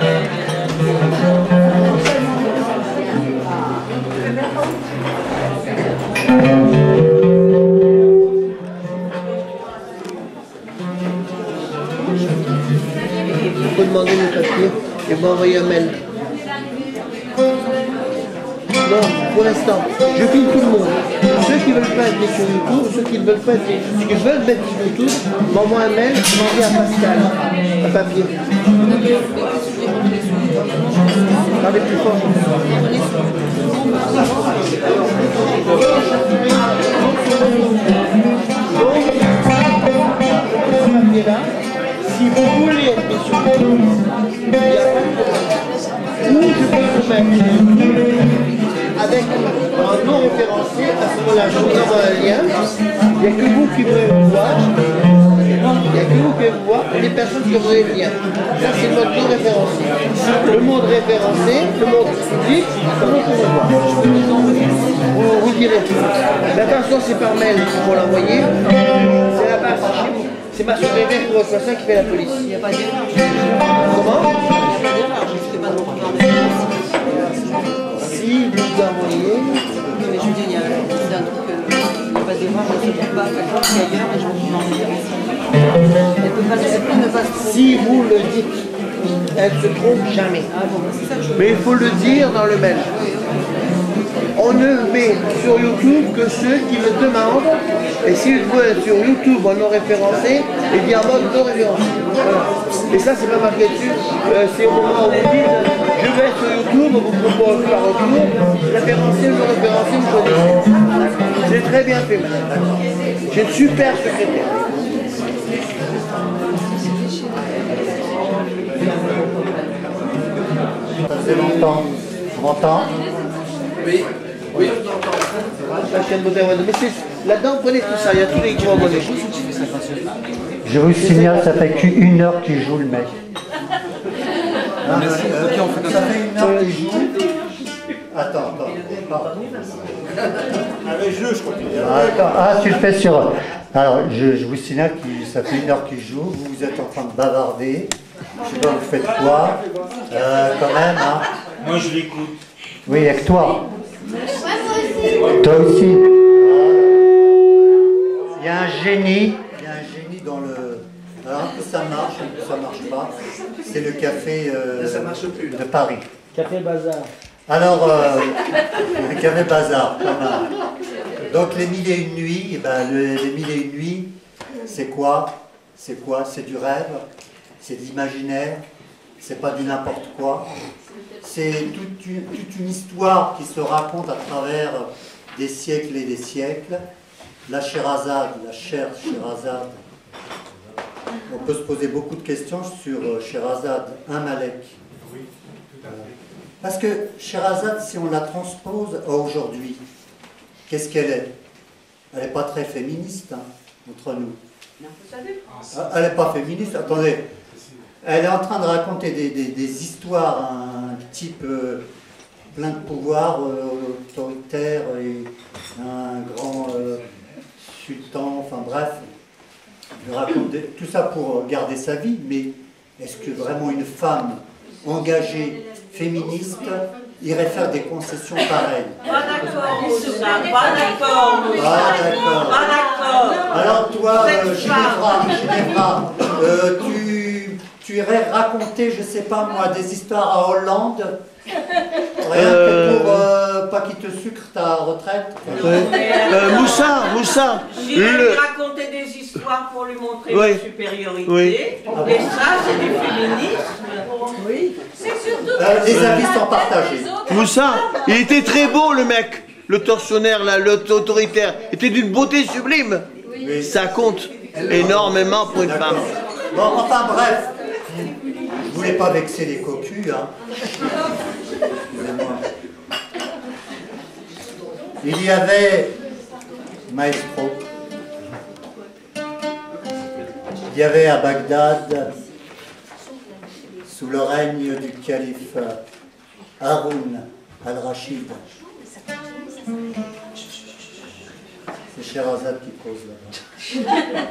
Il faut demander le papier et m'envoyer un mail. Non, pour l'instant, je filme tout le monde. Ceux qui veulent pas être mis sur YouTube, ceux qui ne veulent pas être, ceux qui veulent mettre sur YouTube, m'envoient un mail, je m'envoie à Pascal, un papier. Parlez plus fort. Donc, là, si vous voulez être mis sur YouTube, il n'y a pas de problème. Ou je peux vous mettre avec un nom référencé, à ce moment-là, je vous envoie un lien. Il n'y a que vous qui pouvez vous voir. Il n'y a que vous qui pouvez vous voir et les personnes qui auront le lien. Ça, c'est le mode non référencé. Le mode référencé, le mode public, comment on peut voir. Vous direz. Mais attention, c'est par mail qu'il faut l'envoyer. C'est là-bas, c'est chez vous. C'est ma secrétaire pour votre qui fait la police. Il n'y a pas d'erreur. Comment? Si vous envoyez. Mais je dis, il y a un truc, il n'y a pas d'erreur, je ne sais pas, quelqu'un qui est ailleurs et je vais vous envoyer. Elle peut ne pas se tromper. Si vous le dites, elle ne se trompe jamais. Ah bon, c'est ça que je veux. Mais il faut le dire dans le mail. On ne met sur YouTube que ceux qui le demandent. Et s'ils veulent être sur YouTube en non référencé, et bien en mode non référencé. Voilà. Et ça, c'est pas marqué dessus. C'est au moment où vous dites je vais être sur YouTube, on vous propose par retour, référencé ou non référencé, vous choisissez. C'est très bien fait, madame. J'ai une super secrétaire. Ça faisait longtemps. On m'entend? Oui, oui, on entend. La chaîne moderne. Mais c'est là-dedans, prenez tout ça, il y a tous les grands volets. Je vous signale, ça fait qu'une heure qu'il joue le mec. Ça fait une heure qu'il joue. Attends. Avec jeu, je crois qu'il y a. Ah, tu le fais sur... Alors, je vous signale que ça fait une heure qu'il joue, vous êtes en train de bavarder. Je sais pas, vous faites quoi? Quand même, hein. Moi, je l'écoute. Oui, avec toi. Toi aussi. Il y a un génie dans le... Alors, un peu ça marche, un peu ça marche pas. C'est le café de Paris. Café Bazar. Alors, le café Bazar, pas mal. Donc, les mille et une nuits, eh ben, les mille et une nuits, c'est quoi? C'est du rêve, c'est de l'imaginaire, c'est pas du n'importe quoi. C'est toute une histoire qui se raconte à travers des siècles et des siècles. La Sherazade, la chère Sherazade, on peut se poser beaucoup de questions sur Sherazade, un Malek. Parce que Sherazade, si on la transpose à aujourd'hui, qu'est-ce qu'elle est? Elle n'est pas très féministe, hein, entre nous. Elle n'est pas féministe, attendez. Elle est en train de raconter des histoires, un type plein de pouvoir, autoritaire, et un grand sultan, enfin bref. Elle raconte tout ça pour garder sa vie, mais est-ce que vraiment une femme engagée, féministe, irait faire des concessions pareilles? Pas d'accord, Moussa, pas d'accord, Moussa. Ah, d'accord. Pas d'accord. Alors toi, Ginevra, tu irais raconter, je sais pas moi, des histoires à Hollande, rien que pour pas qu'il te sucre ta retraite. Moussa. J'irais lui raconter des histoires pour lui montrer Oui. une supériorité. Oui. Et ça, c'est du féminisme. Oui. C'est surtout Les avis sont partagés. Moussa, il était très beau le mec. Le tortionnaire, là, l'autoritaire. Il était d'une beauté sublime. Oui. Ça compte énormément pour une femme. Bon, enfin bref, je voulais pas vexer les cocus, hein. Excusez-moi. Il y avait, maestro, il y avait à Bagdad, sous le règne du calife Haroun al-Rachid, c'est Sherazade qui cause là-bas,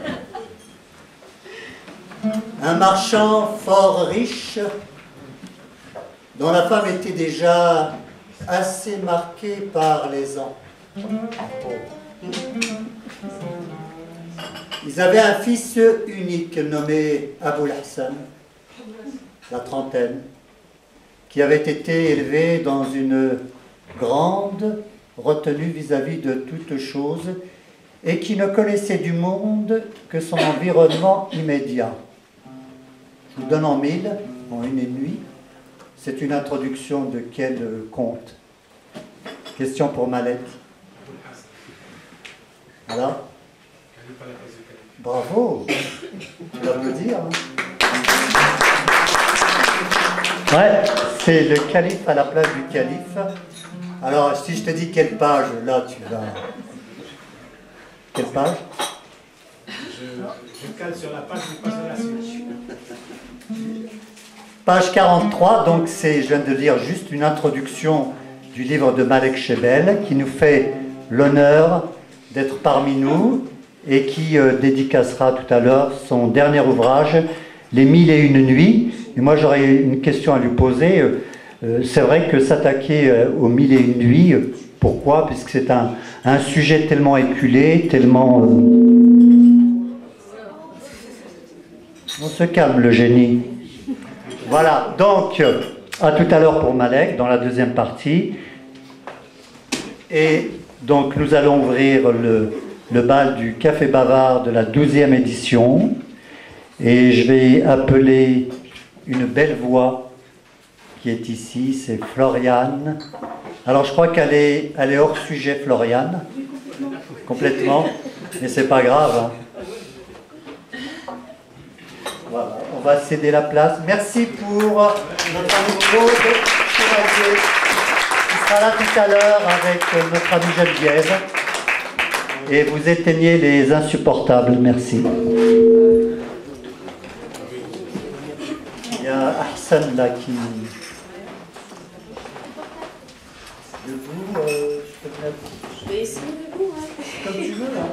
un marchand fort riche dont la femme était déjà assez marquée par les ans. Ils avaient un fils unique nommé Aboul Hassan, la trentaine, qui avait été élevé dans une grande retenue vis-à-vis de toute chose et qui ne connaissait du monde que son environnement immédiat. Je vous donne en mille, en une et nuit. C'est une introduction de quel conte? Question pour Malek. Voilà. Bravo. On va me dire. Ouais, c'est le calife à la place du calife. Alors, si je te dis quelle page, là, tu vas... Quelle page? Je cale sur la page, je passe à la suite. Page 43, donc c'est, je viens de lire juste une introduction du livre de Malek Shebel, qui nous fait l'honneur d'être parmi nous et qui dédicacera tout à l'heure son dernier ouvrage, Les 1001 nuits. Et moi j'aurais une question à lui poser. C'est vrai que s'attaquer aux 1001 nuits, pourquoi? Puisque c'est un sujet tellement éculé, tellement... On se calme, le génie. Voilà, donc, à tout à l'heure pour Malek, dans la deuxième partie. Et donc, nous allons ouvrir le bal du Café Bavard de la 12e édition. Et je vais appeler une belle voix qui est ici, c'est Floriane. Alors, je crois qu'elle est hors sujet, Floriane. Complètement. Mais c'est pas grave, hein. Voilà, on va céder la place. Merci pour notre nouveau chevalier qui sera là tout à l'heure avec notre amie Geneviève. Et vous éteignez les insupportables. Merci. Il y a Hassan là qui... Debout, je peux mettre... Je vais essayer debout, hein. Comme tu veux, là.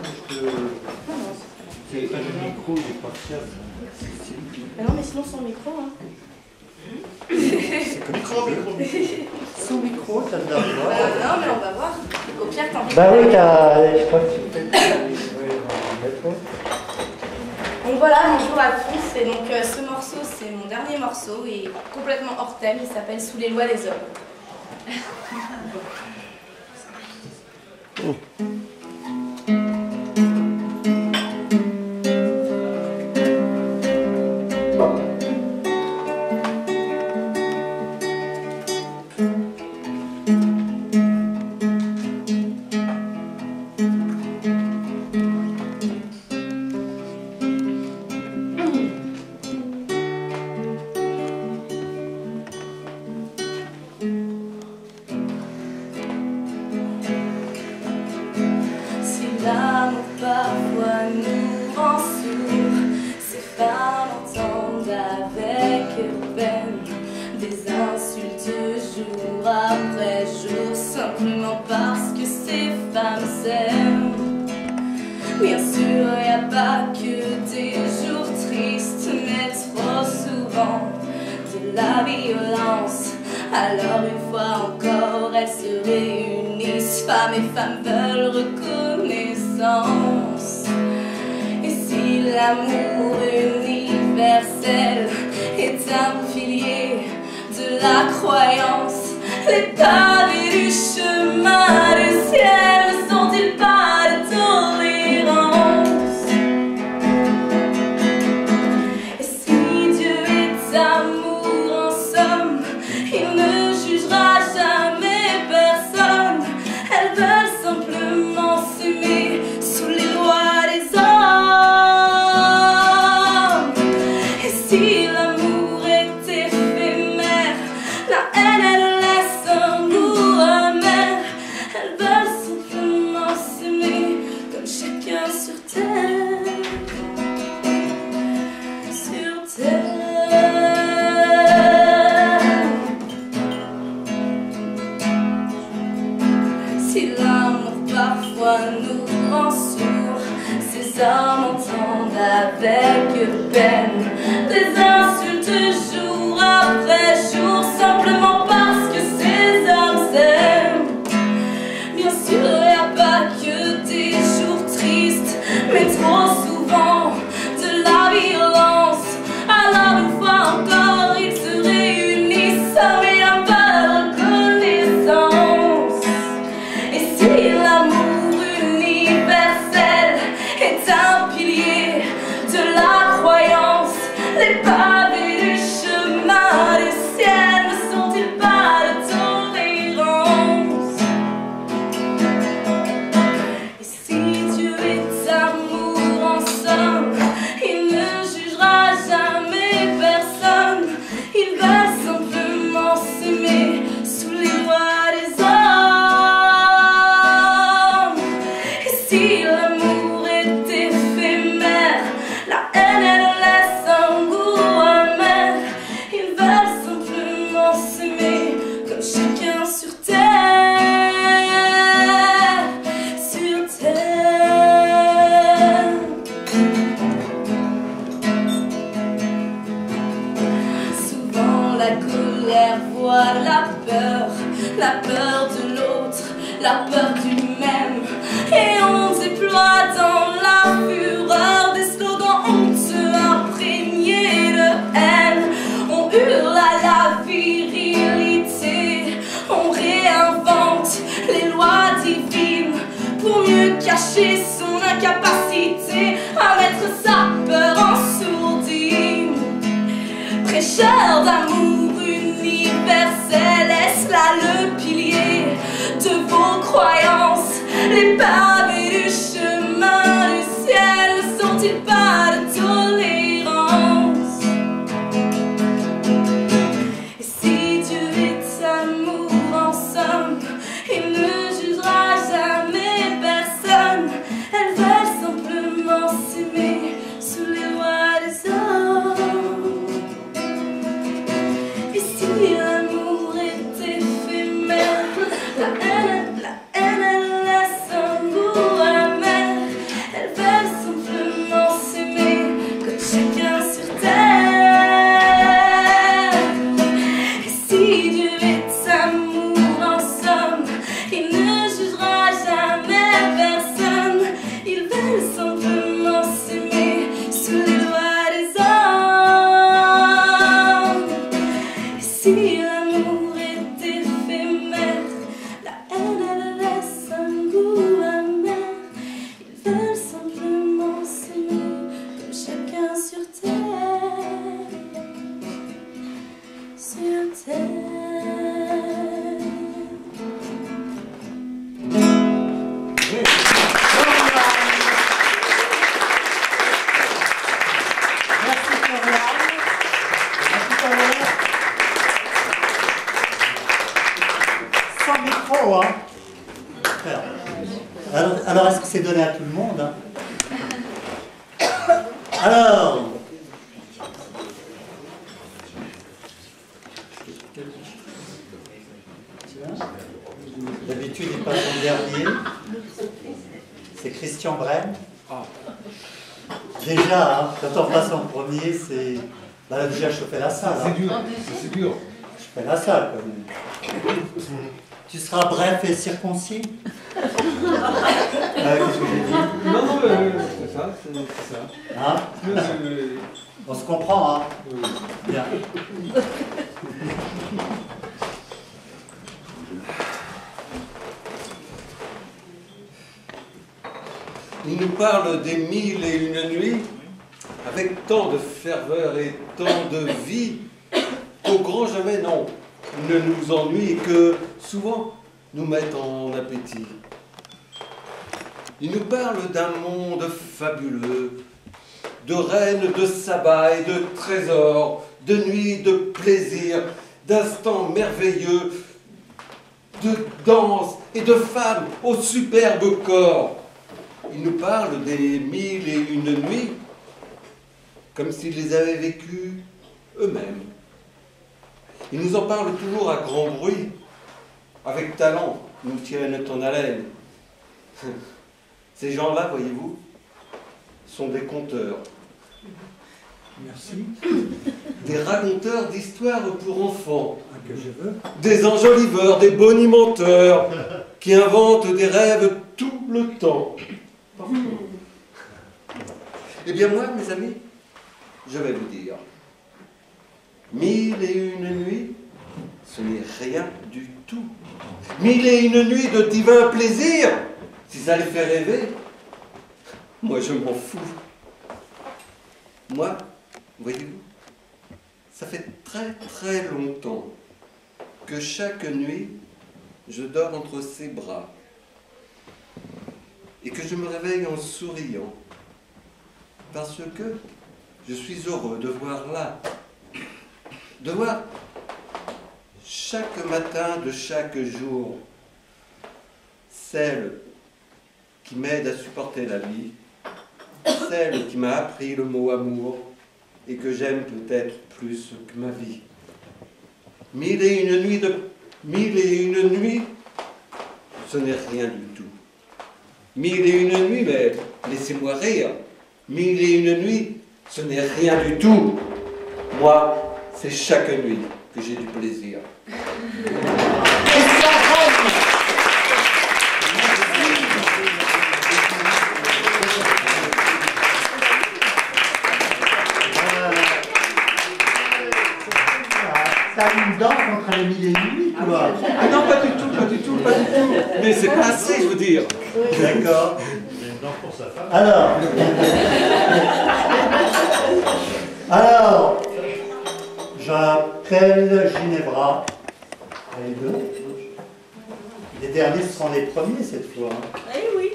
C'est pas le micro, il est pas fiable. Mais non, mais sinon sans micro, hein. C'est comme tu veux. Sous micro, t'as de la voix. Non, mais on va voir. Au pire, t'en fais. Bah oui, je crois que tu fais... Donc voilà, bonjour à tous. Et donc ce morceau, c'est mon dernier morceau et complètement hors thème. Il s'appelle Sous les lois des hommes. Bien sûr, y a pas que des jours tristes, mais trop souvent de la violence. Alors une fois encore, elles se réunissent. Femmes et femmes veulent reconnaissance. Et si l'amour universel est un pilier de la croyance, les pavés du chemin du ciel ne sont-ils pas de tolérance? Et si Dieu est amour en somme, il ne jugera jamais personne. Elles veulent simplement s'aimer sous les lois des hommes. Et si l'amour est éphémère, la haine elle laisse un goût amer. Elles veulent simplement s'aimer comme chacun sur terre. Sur terre. Si l'amour parfois nous rend sourds, ces hommes entendent avec peine des insultes jour après jour, simplement colère, voit la peur de l'autre, la peur du même. Et on déploie dans la fureur des slogans honteux imprégnés de haine. On hurle à la virilité, on réinvente les lois divines pour mieux cacher son incapacité à mettre sa peur en sourdine. Prêcheur d'amour universel, est-ce là le pilier de vos croyances? Les pavés du chemin du ciel ne sont-ils pas de tolérance? Et si Dieu est amour en somme, il ne jugera jamais personne. Elles veulent simplement s'aimer sous les lois des hommes. Et si l'amour est éphémère, la haine elle laisse un goût amer. Elles veulent simplement s'aimer comme chacun sur terre. Et si Dieu est amour en somme, il ne jugera jamais personne. Ils veulent simplement s'aimer sous les lois des hommes. Et si l'amour est éphémère, la haine elle laisse un goût amer. Ils veulent simplement s'aimer comme chacun sur terre. Sur terre. Merci Florian. À tout à l'heure. Sans micro, hein. Alors est-ce que c'est donné à tout le monde, hein? Alors, d'habitude il passe en dernier. C'est Christian Brenne. Déjà, hein, quand on passe en premier, c'est... Bah, déjà, je fais la salle. Hein. C'est dur. Je fais la salle, quand même. Tu seras bref et circoncis. Qu'est-ce que j'ai dit? Non, c'est ça, c'est ça. Hein? On se comprend, hein? Bien. Il nous parle des 1001 nuits avec tant de ferveur et tant de vie qu'au grand jamais, non, ne nous ennuie et que souvent nous mettent en appétit. Il nous parle d'un monde fabuleux, de reines, de sabbats et de trésors, de nuits de plaisir, d'instants merveilleux, de danse et de femmes aux superbes corps. Il nous parle des 1001 nuits comme s'ils les avaient vécues eux-mêmes. Il nous en parle toujours à grand bruit, avec talent, nous tiennent en haleine. Ces gens-là, voyez-vous, sont des conteurs. Merci. Des raconteurs d'histoires pour enfants. Que je veux. Des enjoliveurs, des bonimenteurs, qui inventent des rêves tout le temps. Eh bien moi, mes amis, je vais vous dire, 1001 nuits, ce n'est rien du tout. 1001 nuits de divin plaisir, si ça les fait rêver, moi je m'en fous. Moi, voyez-vous, ça fait très très longtemps que chaque nuit, je dors entre ses bras et que je me réveille en souriant parce que je suis heureux de voir là, de voir chaque matin de chaque jour celle qui m'aide à supporter la vie, celle qui m'a appris le mot amour et que j'aime peut-être plus que ma vie. 1001 nuits de 1001 nuits, ce n'est rien du tout. 1001 nuits, mais laissez-moi rire. 1001 nuits, ce n'est rien du tout. Moi, c'est chaque nuit que j'ai du plaisir. T'as une danse entre les mille et nuit, quoi. Ah non, pas du tout, pas du tout, pas du tout. Mais c'est pas assez, je veux dire. D'accord. Alors, j'appelle Ginevra. Les deux. Les derniers seront les premiers cette fois. Eh oui.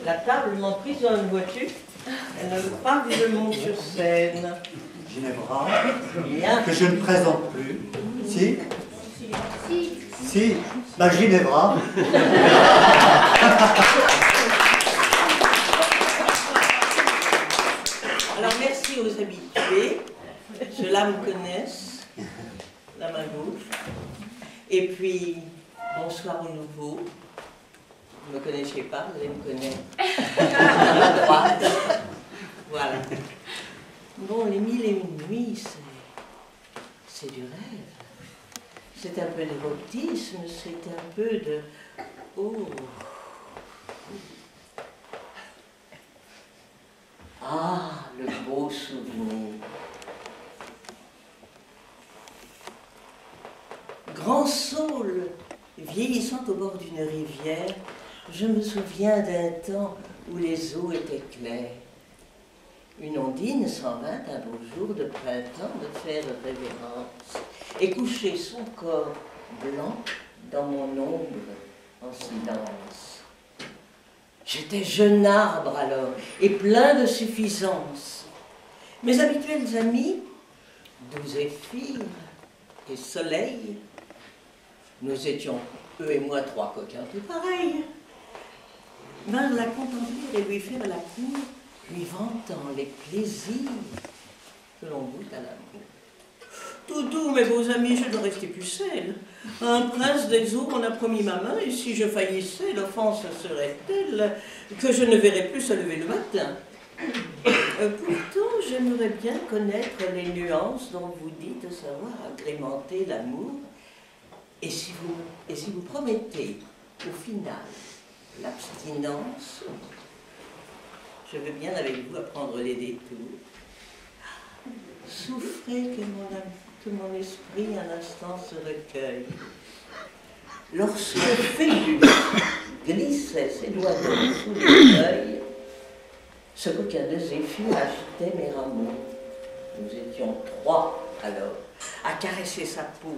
La table m'emprisonne, vois-tu. Elle ne veut pas que je monte sur scène. Ginevra, Bien. que je ne présente plus. Si? Si. La Ginevra. Alors merci aux habitués. Ceux-là me connaissent. La main gauche. Et puis, bonsoir aux nouveaux. Vous ne me connaissiez pas, vous allez me connaître. À ma droite. Voilà. Bon, les mille et une nuits, c'est du rêve. C'est un peu d'érotisme, c'est un peu de... Oh. Ah, le beau souvenir. Grand saule, vieillissant au bord d'une rivière, je me souviens d'un temps où les eaux étaient claires. Une ondine s'en vint un beau jour de printemps me faire révérence et coucher son corps blanc dans mon ombre en silence. J'étais jeune arbre alors et plein de suffisance. Mes habituels amis, doux Zéphyr et Soleil, nous étions, eux et moi, trois coquins tout pareils, vinrent la contempler et lui faire la cour, lui vantant les plaisirs que l'on goûte à l'amour. Tout doux, mes beaux amis, je dois rester pucelle. Un prince des eaux m'en a promis ma main, et si je faillissais, l'offense serait telle que je ne verrais plus se lever le matin. Pourtant, j'aimerais bien connaître les nuances dont vous dites savoir agrémenter l'amour. Et si vous promettez, au final, l'abstinence, je veux bien avec vous apprendre les détours. Souffrez que mon esprit un instant se recueille. Lorsque Phébus glissait ses doigts sous les feuilles, ce coquin de Zéphyr agitait mes rameaux. Nous étions trois alors, à caresser sa peau,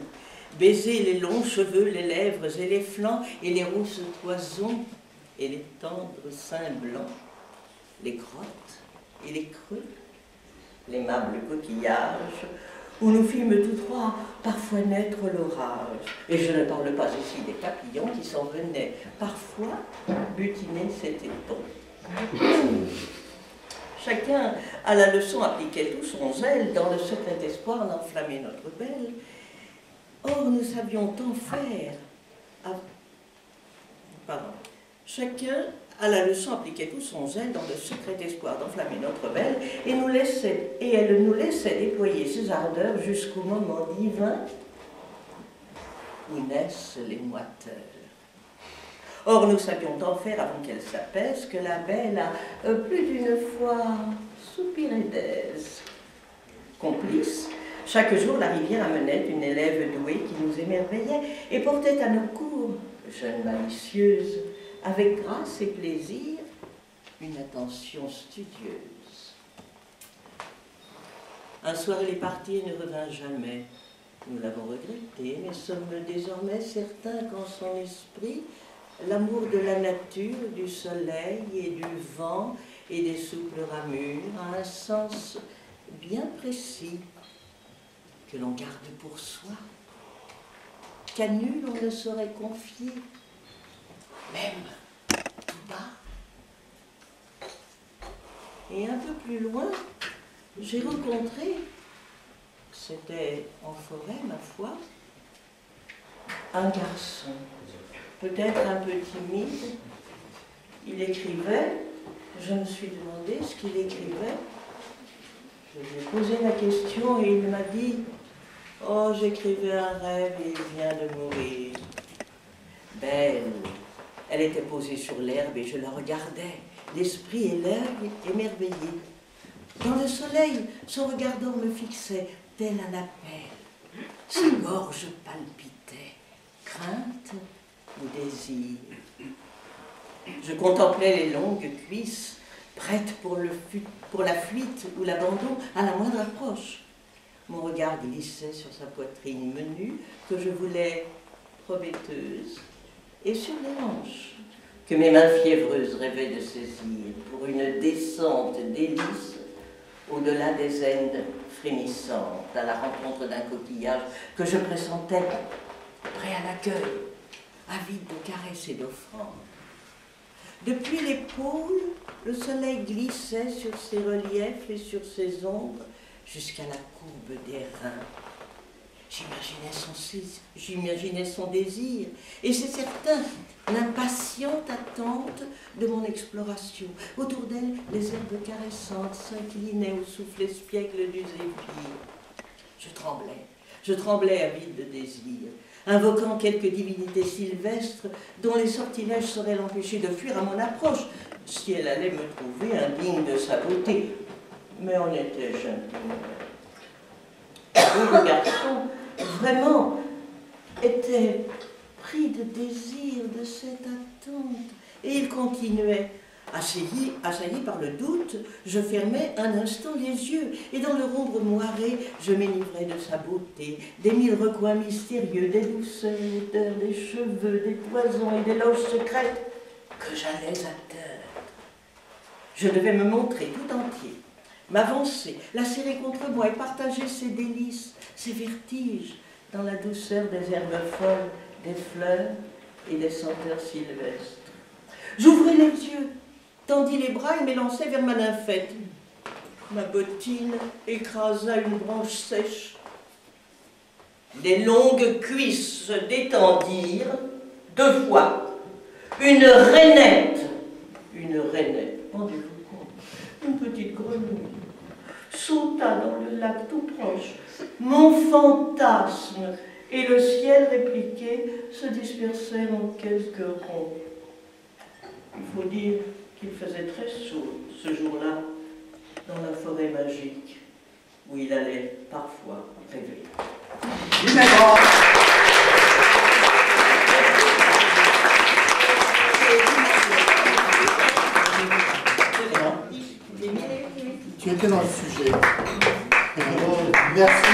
baiser les longs cheveux, les lèvres et les flancs, et les rousses toisons, et les tendres seins blancs, les grottes et les creux, l'aimables coquillages, où nous fîmes tous trois parfois naître l'orage. Et je ne parle pas ici des papillons qui s'en venaient parfois butiner cet étang. Chacun à la leçon appliquait tout son zèle dans le secret espoir d'enflammer notre belle. Or nous savions tant faire. Chacun à la leçon appliquait tout son zèle dans le secret espoir d'enflammer notre belle, et elle nous laissait déployer ses ardeurs jusqu'au moment divin où naissent les moiteurs. Or nous savions tant faire avant qu'elle s'apaise que la belle a plus d'une fois soupiré d'aise. Complice, chaque jour la rivière amenait une élève douée qui nous émerveillait et portait à nos cours, jeune malicieuse, avec grâce et plaisir, une attention studieuse. Un soir, elle est partie et ne revint jamais. Nous l'avons regretté, mais sommes désormais certains qu'en son esprit, l'amour de la nature, du soleil et du vent et des souples ramures a un sens bien précis que l'on garde pour soi, qu'à nul on ne saurait confier, même tout bas. Et un peu plus loin, j'ai rencontré, c'était en forêt ma foi, un garçon, peut-être un peu timide. Il écrivait, je me suis demandé ce qu'il écrivait. Je lui ai posé la question et il m'a dit « Oh, j'écrivais un rêve et il vient de mourir. » Belle, elle était posée sur l'herbe et je la regardais, l'esprit et l'œil émerveillés. Dans le soleil, son regard d'or me fixait, tel un appel. Sa gorge palpitait, crainte ou désir. Je contemplais les longues cuisses, prêtes pour la fuite ou l'abandon à la moindre approche. Mon regard glissait sur sa poitrine menue, que je voulais prometteuse, et sur les hanches, que mes mains fiévreuses rêvaient de saisir pour une descente délice au-delà des ailes frémissantes, à la rencontre d'un coquillage que je pressentais prêt à l'accueil, avide de caresses et d'offrandes. Depuis l'épaule, le soleil glissait sur ses reliefs et sur ses ombres jusqu'à la courbe des reins. J'imaginais son désir, et c'est certain, l'impatiente attente de mon exploration. Autour d'elle, les herbes caressantes s'inclinaient au souffle espiègle du zéphyr. Je tremblais avide de désir, invoquant quelque divinité sylvestre dont les sortilèges sauraient l'empêcher de fuir à mon approche, si elle allait me trouver indigne de sa beauté. Mais on était jeunes. Le garçon, vraiment, était pris de désir de cette attente. Et il continuait. Assailli par le doute, je fermais un instant les yeux, et dans leur ombre moirée, je m'enivrais de sa beauté, des mille recoins mystérieux, des douceurs, des cheveux, des poisons et des loges secrètes que j'allais atteindre. Je devais me montrer tout entier, m'avancer, la serrer contre moi et partager ses délices, ses vertiges, dans la douceur des herbes folles, des fleurs et des senteurs sylvestres. J'ouvrais les yeux, tendis les bras et m'élançai vers ma nymphette. Ma bottine écrasa une branche sèche. Les longues cuisses se détendirent 2 fois. Une rainette, rendez-vous compte, une petite grenouille, sauta dans le lac tout proche. Mon fantasme et le ciel répliqué se dispersèrent en quelques ronds. Il faut dire qu'il faisait très chaud ce jour-là dans la forêt magique où il allait parfois rêver. Tu étais dans le sujet. Merci.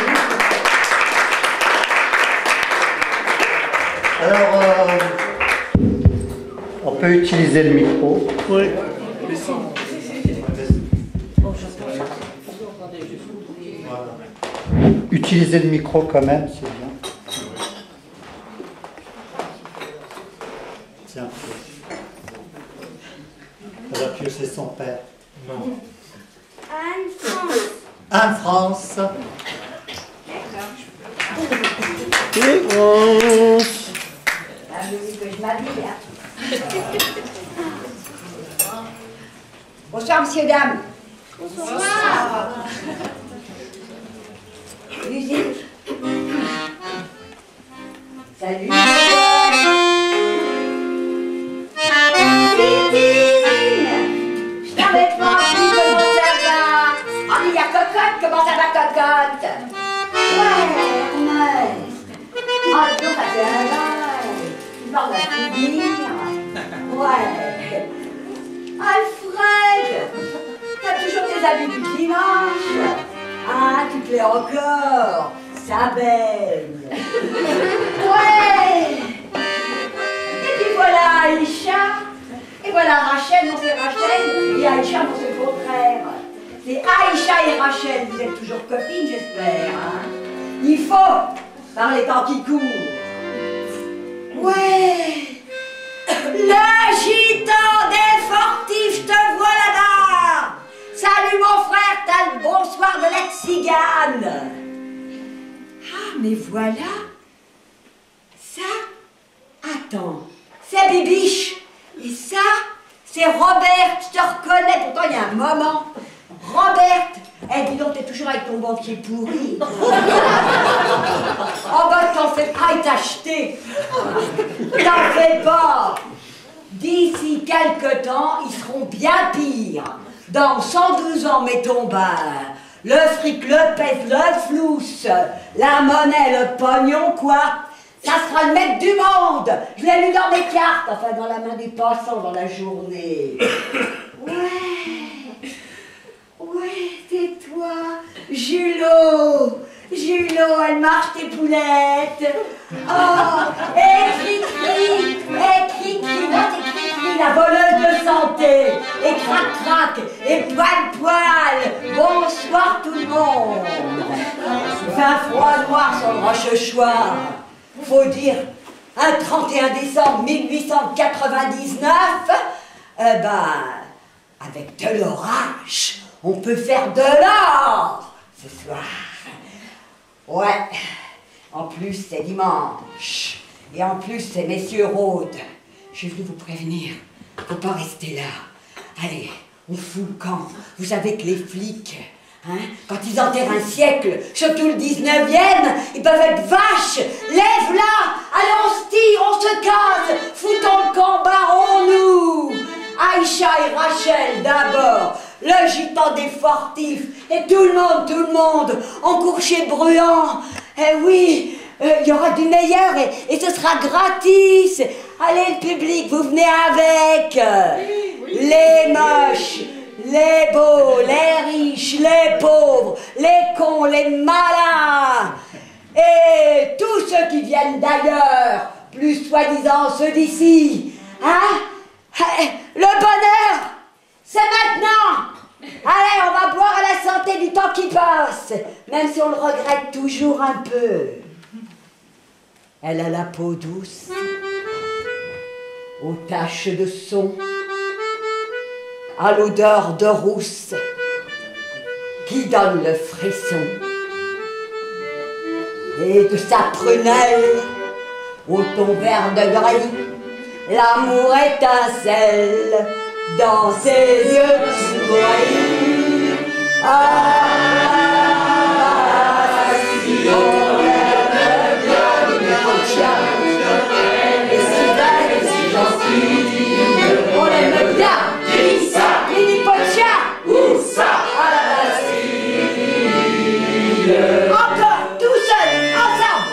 Alors, on peut utiliser le micro. Oui. Utiliser le micro quand même, c'est bien. Tiens. Elle a pioché son père. Non. Anne France. Anne France. La musique que je m'habille, hein. Bonsoir, messieurs, dames. Bonsoir. Musique. Salut. Je t'avais pas dit comment ça va. Oh, il y a Cocotte, comment ça va, Cocotte? Ouais. Ah, donc ça fait un bail. Tu parles à tout dire. Ouais. Alfred, t'as toujours tes habits du dimanche. Ah, tu plais encore. Ça baigne. Ouais. Et puis voilà Aïcha. Et voilà Rachel, non c'est Rachel. Et Aïcha, non c'est le contraire. C'est Aïcha et Rachel, vous êtes toujours copines, j'espère. Hein? Il faut, par les temps qui courent. Ouais. Le gitan des fortifs, je te vois là-bas. Salut mon frère, t'as le bonsoir de la tzigane. Ah, mais voilà. Ça, attends, c'est Bibiche. Et ça, c'est Robert, je te reconnais, pourtant il y a un moment. Robert, Eh, dis donc, t'es toujours avec ton banquier pourri. Oh, bah, t'en fais pas, il t'a acheté. T'en fais pas. D'ici quelque temps, ils seront bien pires. Dans 112 ans, mettons, ben, le fric, le pèse, le flousse, la monnaie, le pognon, quoi. Ça sera le maître du monde. Je l'ai lu dans des cartes, enfin dans la main des passants dans la journée. Ouais, c'est toi, Julot. Julot, elle marche tes poulettes. Oh, et Cri-Cri, moi c'est Cri-Cri, la voleuse de santé. Et Crac-Crac, et Poil-Poil. Bonsoir tout le monde. Il fait un froid noir sur le Rochechouart. Faut dire, un 31 décembre 1899, avec de l'orage, on peut faire de l'or ce soir. Ouais, en plus c'est dimanche, et en plus c'est Messieurs Rhodes. Je voulais vous prévenir, faut pas rester là. Allez, on fout le camp. Vous savez que les flics, hein, quand ils enterrent un siècle, surtout le 19e, ils peuvent être vaches. Lève-la, allez on se tire, on se casse, foutons le camp, barrons-nous. Aïcha et Rachel d'abord, le gitan des fortifs, et tout le monde, en courcher bruyant. Eh oui, il y aura du meilleur et ce sera gratis. Allez le public, vous venez avec. Les moches, les beaux, les riches, les pauvres, les cons, les malins, et tous ceux qui viennent d'ailleurs, plus soi-disant ceux d'ici. Hein? Le bonheur, c'est maintenant. Allez, on va boire à la santé du temps qui passe, même si on le regrette toujours un peu. Elle a la peau douce, aux taches de son, à l'odeur de rousse, qui donne le frisson. Et de sa prunelle, au ton vert de gris, l'amour étincelle dans ses yeux qui brillent. Ah, si on aime bien les chien, et si belle et si gentille, on l'aime bien. Qui ça? Lily Pocha. Où ça? À la Bastille. Encore, tout seul, ensemble.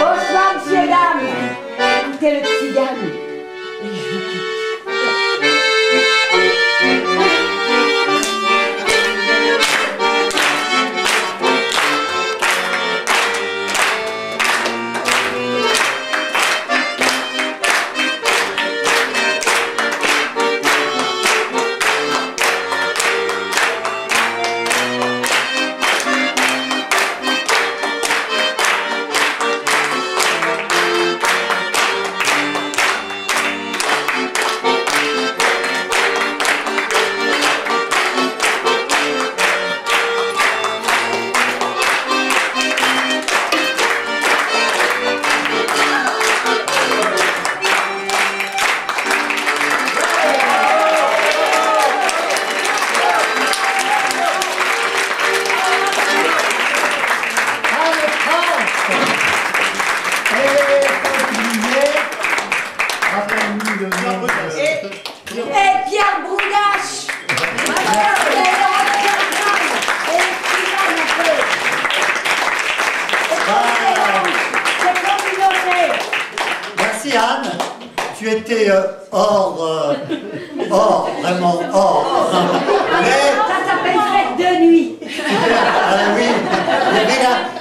Bonsoir, messieurs, dames. Écoutez le tzigane. Et je vous quitte. Tu étais hors, vraiment hors. Mais... Ça s'appelle fête de nuit. Ah oui,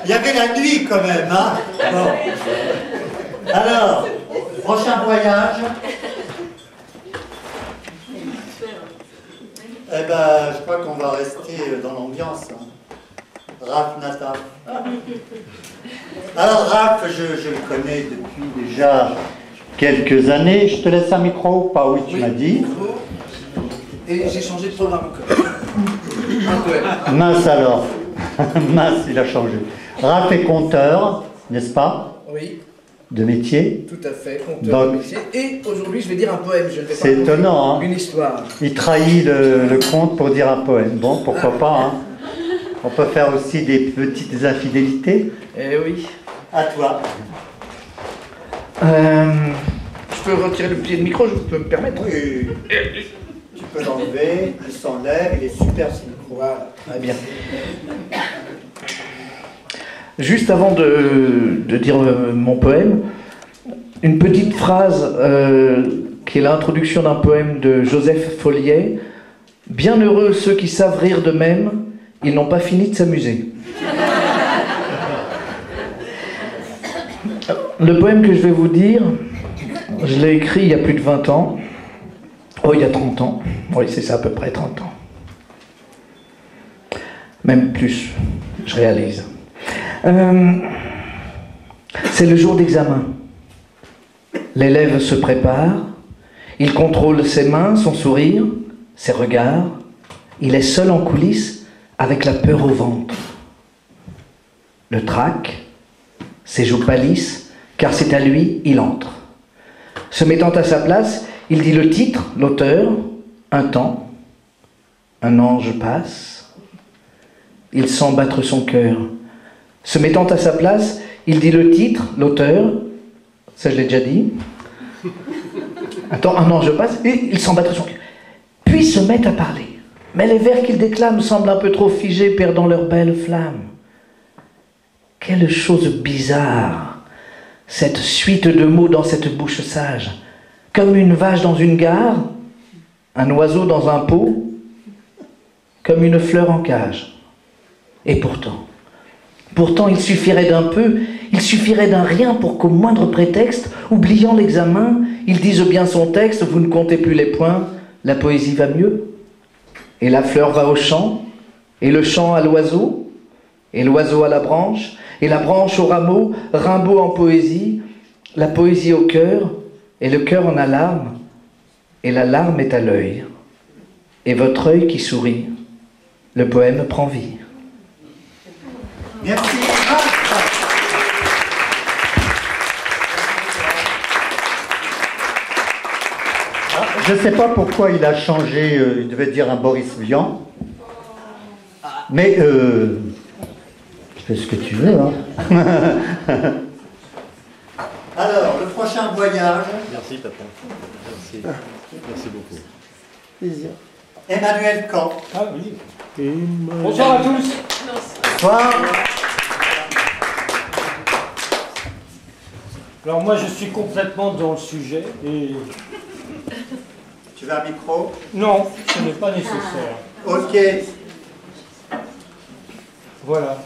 il y avait la nuit quand même. Hein. Bon. Alors, prochain voyage. Eh ben, je crois qu'on va rester dans l'ambiance. Hein. Raph Nathan. Alors Raph, je le connais depuis déjà quelques années. Je te laisse un micro ou pas? Oui, tu m'as dit. Et j'ai changé de programme encore. Un poème. Mince alors. Mince, il a changé. Raph est conteur, n'est-ce pas? Oui. De métier. Tout à fait, conteur de métier. Et aujourd'hui, je vais dire un poème. Je ne vais pas C'est étonnant, hein. Une histoire. Il trahit le conte pour dire un poème. Bon, pourquoi pas, hein. On peut faire aussi des petites infidélités. Eh oui. À toi. Je peux retirer le pied de micro, je peux me permettre? Oui. Tu peux l'enlever, il s'enlève, il est super ce micro. Voilà, très bien. Juste avant de dire mon poème, une petite phrase qui est l'introduction d'un poème de Joseph Folliet. Bien heureux ceux qui savent rire d'eux-mêmes, ils n'ont pas fini de s'amuser. Le poème que je vais vous dire, je l'ai écrit il y a plus de 20 ans. Oh, il y a 30 ans. Oui, c'est ça, à peu près 30 ans. Même plus, je réalise. C'est le jour d'examen. L'élève se prépare. Il contrôle ses mains, son sourire, ses regards. Il est seul en coulisses avec la peur au ventre. Le trac, ses joues pâlissent, car c'est à lui, il entre. Se mettant à sa place, il dit le titre, l'auteur, un temps, un ange passe. Il sent battre son cœur. Se mettant à sa place, il dit le titre, l'auteur, ça je l'ai déjà dit. Attends, un ange passe, et il sent battre son cœur. Puis se met à parler. Mais les vers qu'il déclame semblent un peu trop figés, perdant leur belle flamme. Quelle chose bizarre, cette suite de mots dans cette bouche sage. Comme une vache dans une gare, un oiseau dans un pot, comme une fleur en cage. Et pourtant il suffirait d'un peu, il suffirait d'un rien pour qu'au moindre prétexte, oubliant l'examen, il dise bien son texte, vous ne comptez plus les points, la poésie va mieux. Et la fleur va au champ, et le champ à l'oiseau, et l'oiseau à la branche, et la branche au rameau, Rimbaud en poésie, la poésie au cœur, et le cœur en alarme, et la larme est à l'œil. Et votre œil qui sourit, le poème prend vie. Merci. Je ne sais pas pourquoi il a changé, il devait dire un Boris Vian, mais fais ce que tu veux. Hein. Alors, le prochain voyage. Merci, papa. Merci. Merci beaucoup. Plaisir. Emmanuel Camp. Ah oui. Bonsoir à tous. Bonsoir. Alors moi je suis complètement dans le sujet et... Tu veux un micro? Non, ce n'est pas nécessaire. Ok. Voilà.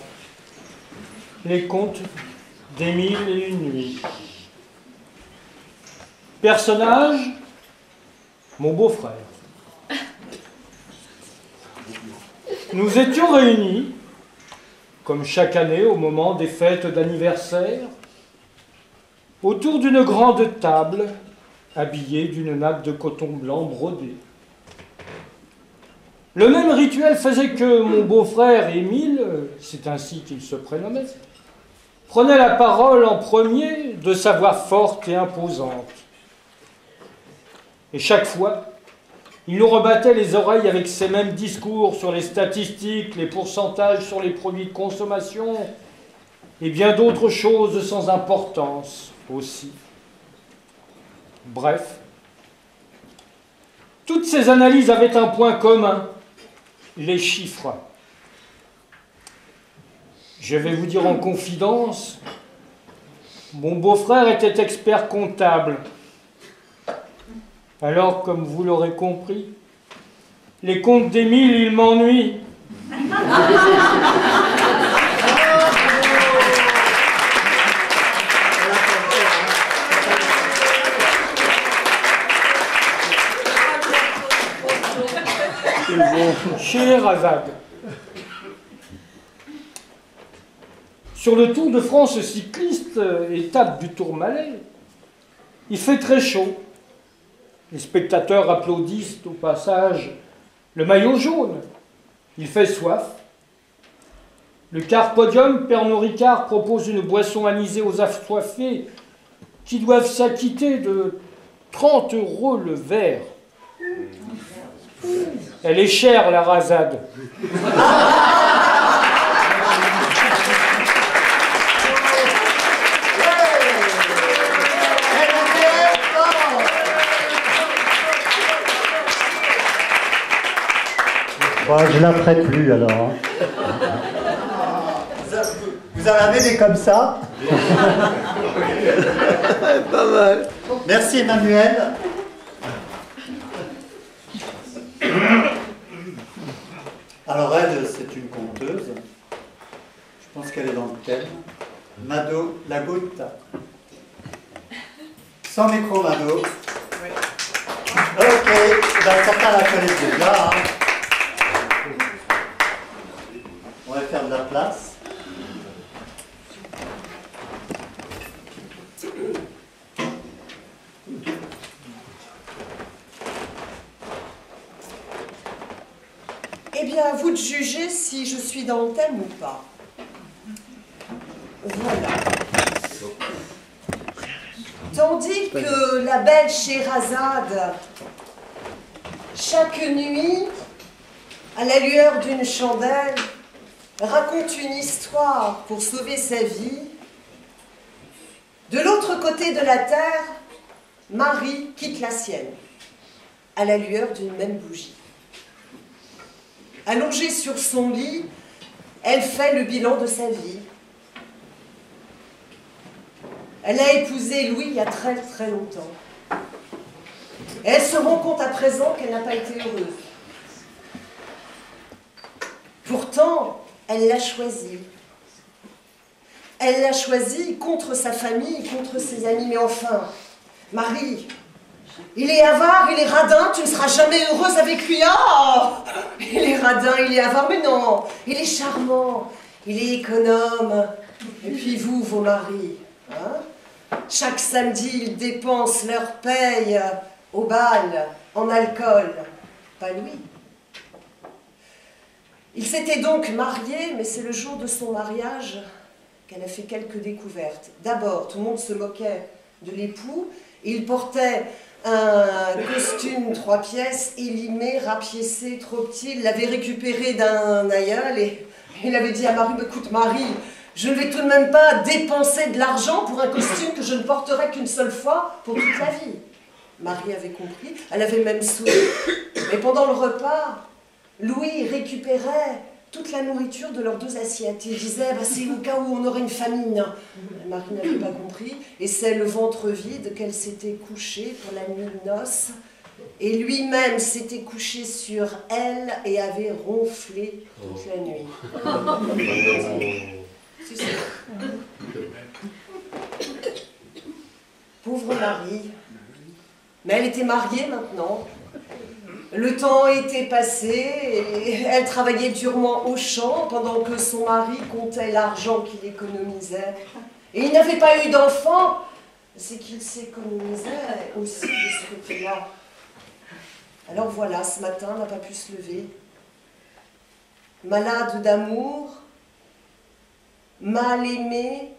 Les contes des 1001 nuits. Personnage, mon beau-frère. Nous étions réunis, comme chaque année au moment des fêtes d'anniversaire, autour d'une grande table habillée d'une nappe de coton blanc brodé. Le même rituel faisait que mon beau-frère Émile, c'est ainsi qu'il se prénommait, prenait la parole en premier de sa voix forte et imposante. Et chaque fois, il nous rebattait les oreilles avec ces mêmes discours sur les statistiques, les pourcentages sur les produits de consommation et bien d'autres choses sans importance aussi. Bref, toutes ces analyses avaient un point commun, les chiffres. Je vais vous dire en confidence, mon beau-frère était expert comptable. Alors, comme vous l'aurez compris, les comptes d'Émile, ils m'ennuient. Scheherazade. Sur le Tour de France cycliste, étape du Tourmalet, il fait très chaud. Les spectateurs applaudissent au passage Le maillot jaune, il fait soif. Le Carpodium, Pernod Ricard propose une boisson anisée aux assoiffés qui doivent s'acquitter de 30 € le verre. Elle est chère, la rasade. Bon, je la ferai plus alors. Hein. Vous en avez des comme ça? Pas mal. Merci Emmanuel. Alors elle, c'est une conteuse. Je pense qu'elle est dans le thème. Mado, la goutte. Sans micro, Mado. Oui. Ok, ben, certains la connaissent déjà. Hein. On va faire de la place. Eh bien, à vous de juger si je suis dans le thème ou pas. Voilà. Tandis que la belle Scheherazade, chaque nuit, à la lueur d'une chandelle, raconte une histoire pour sauver sa vie, de l'autre côté de la terre, Marie quitte la sienne, à la lueur d'une même bougie. Allongée sur son lit, elle fait le bilan de sa vie. Elle a épousé Louis il y a très très longtemps. Et elle se rend compte à présent qu'elle n'a pas été heureuse. Pourtant, elle l'a choisi. Elle l'a choisi contre sa famille, contre ses amis. Mais enfin, Marie, il est avare, il est radin, tu ne seras jamais heureuse avec lui. Oh, il est radin, il est avare, mais non, il est charmant, il est économe. Et puis vous, vos maris, hein, chaque samedi, ils dépensent leur paye au bal, en alcool. Pas lui. Il s'était donc marié, mais c'est le jour de son mariage qu'elle a fait quelques découvertes. D'abord, tout le monde se moquait de l'époux. Il portait un costume 3 pièces, élimé, rapiécé, trop petit. Il l'avait récupéré d'un aïeul et il avait dit à Marie, écoute Marie, je ne vais tout de même pas dépenser de l'argent pour un costume que je ne porterai qu'une seule fois pour toute la vie. Marie avait compris, elle avait même souri. Mais pendant le repas, Louis récupérait toute la nourriture de leurs 2 assiettes. Il disait, bah, c'est au cas où on aurait une famine. Marie n'avait pas compris. Et c'est le ventre vide qu'elle s'était couchée pour la nuit de noces. Et lui-même s'était couché sur elle et avait ronflé toute la nuit. Si, si. Pauvre Marie. Mais elle était mariée maintenant. Le temps était passé et elle travaillait durement au champ pendant que son mari comptait l'argent qu'il économisait. Et il n'avait pas eu d'enfant, c'est qu'il s'économisait aussi de ce côté-là. Alors voilà, ce matin, n'a pas pu se lever. Malade d'amour, mal aimée,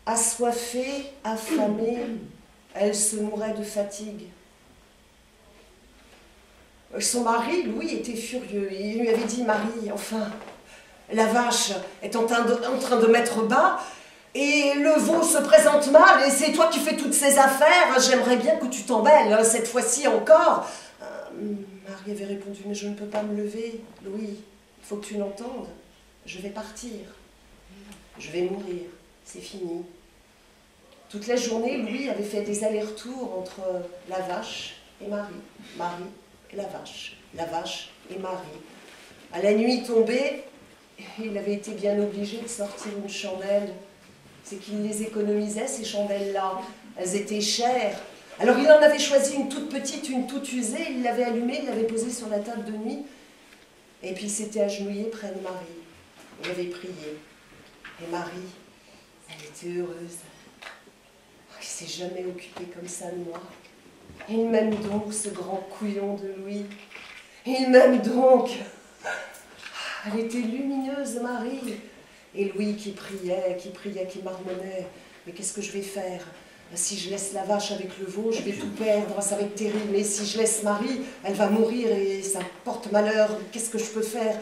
assoiffée, affamée, elle se mourait de fatigue. Son mari, Louis, était furieux. Il lui avait dit, Marie, enfin, la vache est en train de mettre bas et le veau se présente mal et c'est toi qui fais toutes ces affaires. J'aimerais bien que tu t'embelles, cette fois-ci encore. Marie avait répondu, mais je ne peux pas me lever, Louis. Il faut que tu l'entendes. Je vais partir. Je vais mourir. C'est fini. Toute la journée, Louis avait fait des allers-retours entre la vache et Marie. Marie et la vache et Marie. À la nuit tombée, il avait été bien obligé de sortir une chandelle. C'est qu'il les économisait, ces chandelles-là. Elles étaient chères. Alors il en avait choisi une toute petite, une toute usée, il l'avait allumée, il l'avait posée sur la table de nuit. Et puis il s'était agenouillé près de Marie. Il avait prié. Et Marie, elle était heureuse. Il ne s'est jamais occupé comme ça de moi. Il m'aime donc, ce grand couillon de Louis. Il m'aime donc. Elle était lumineuse, Marie. Et Louis qui priait, qui marmonnait. Mais qu'est-ce que je vais faire? Si je laisse la vache avec le veau, je vais tout perdre, ça va être terrible. Mais si je laisse Marie, elle va mourir et ça porte malheur. Qu'est-ce que je peux faire?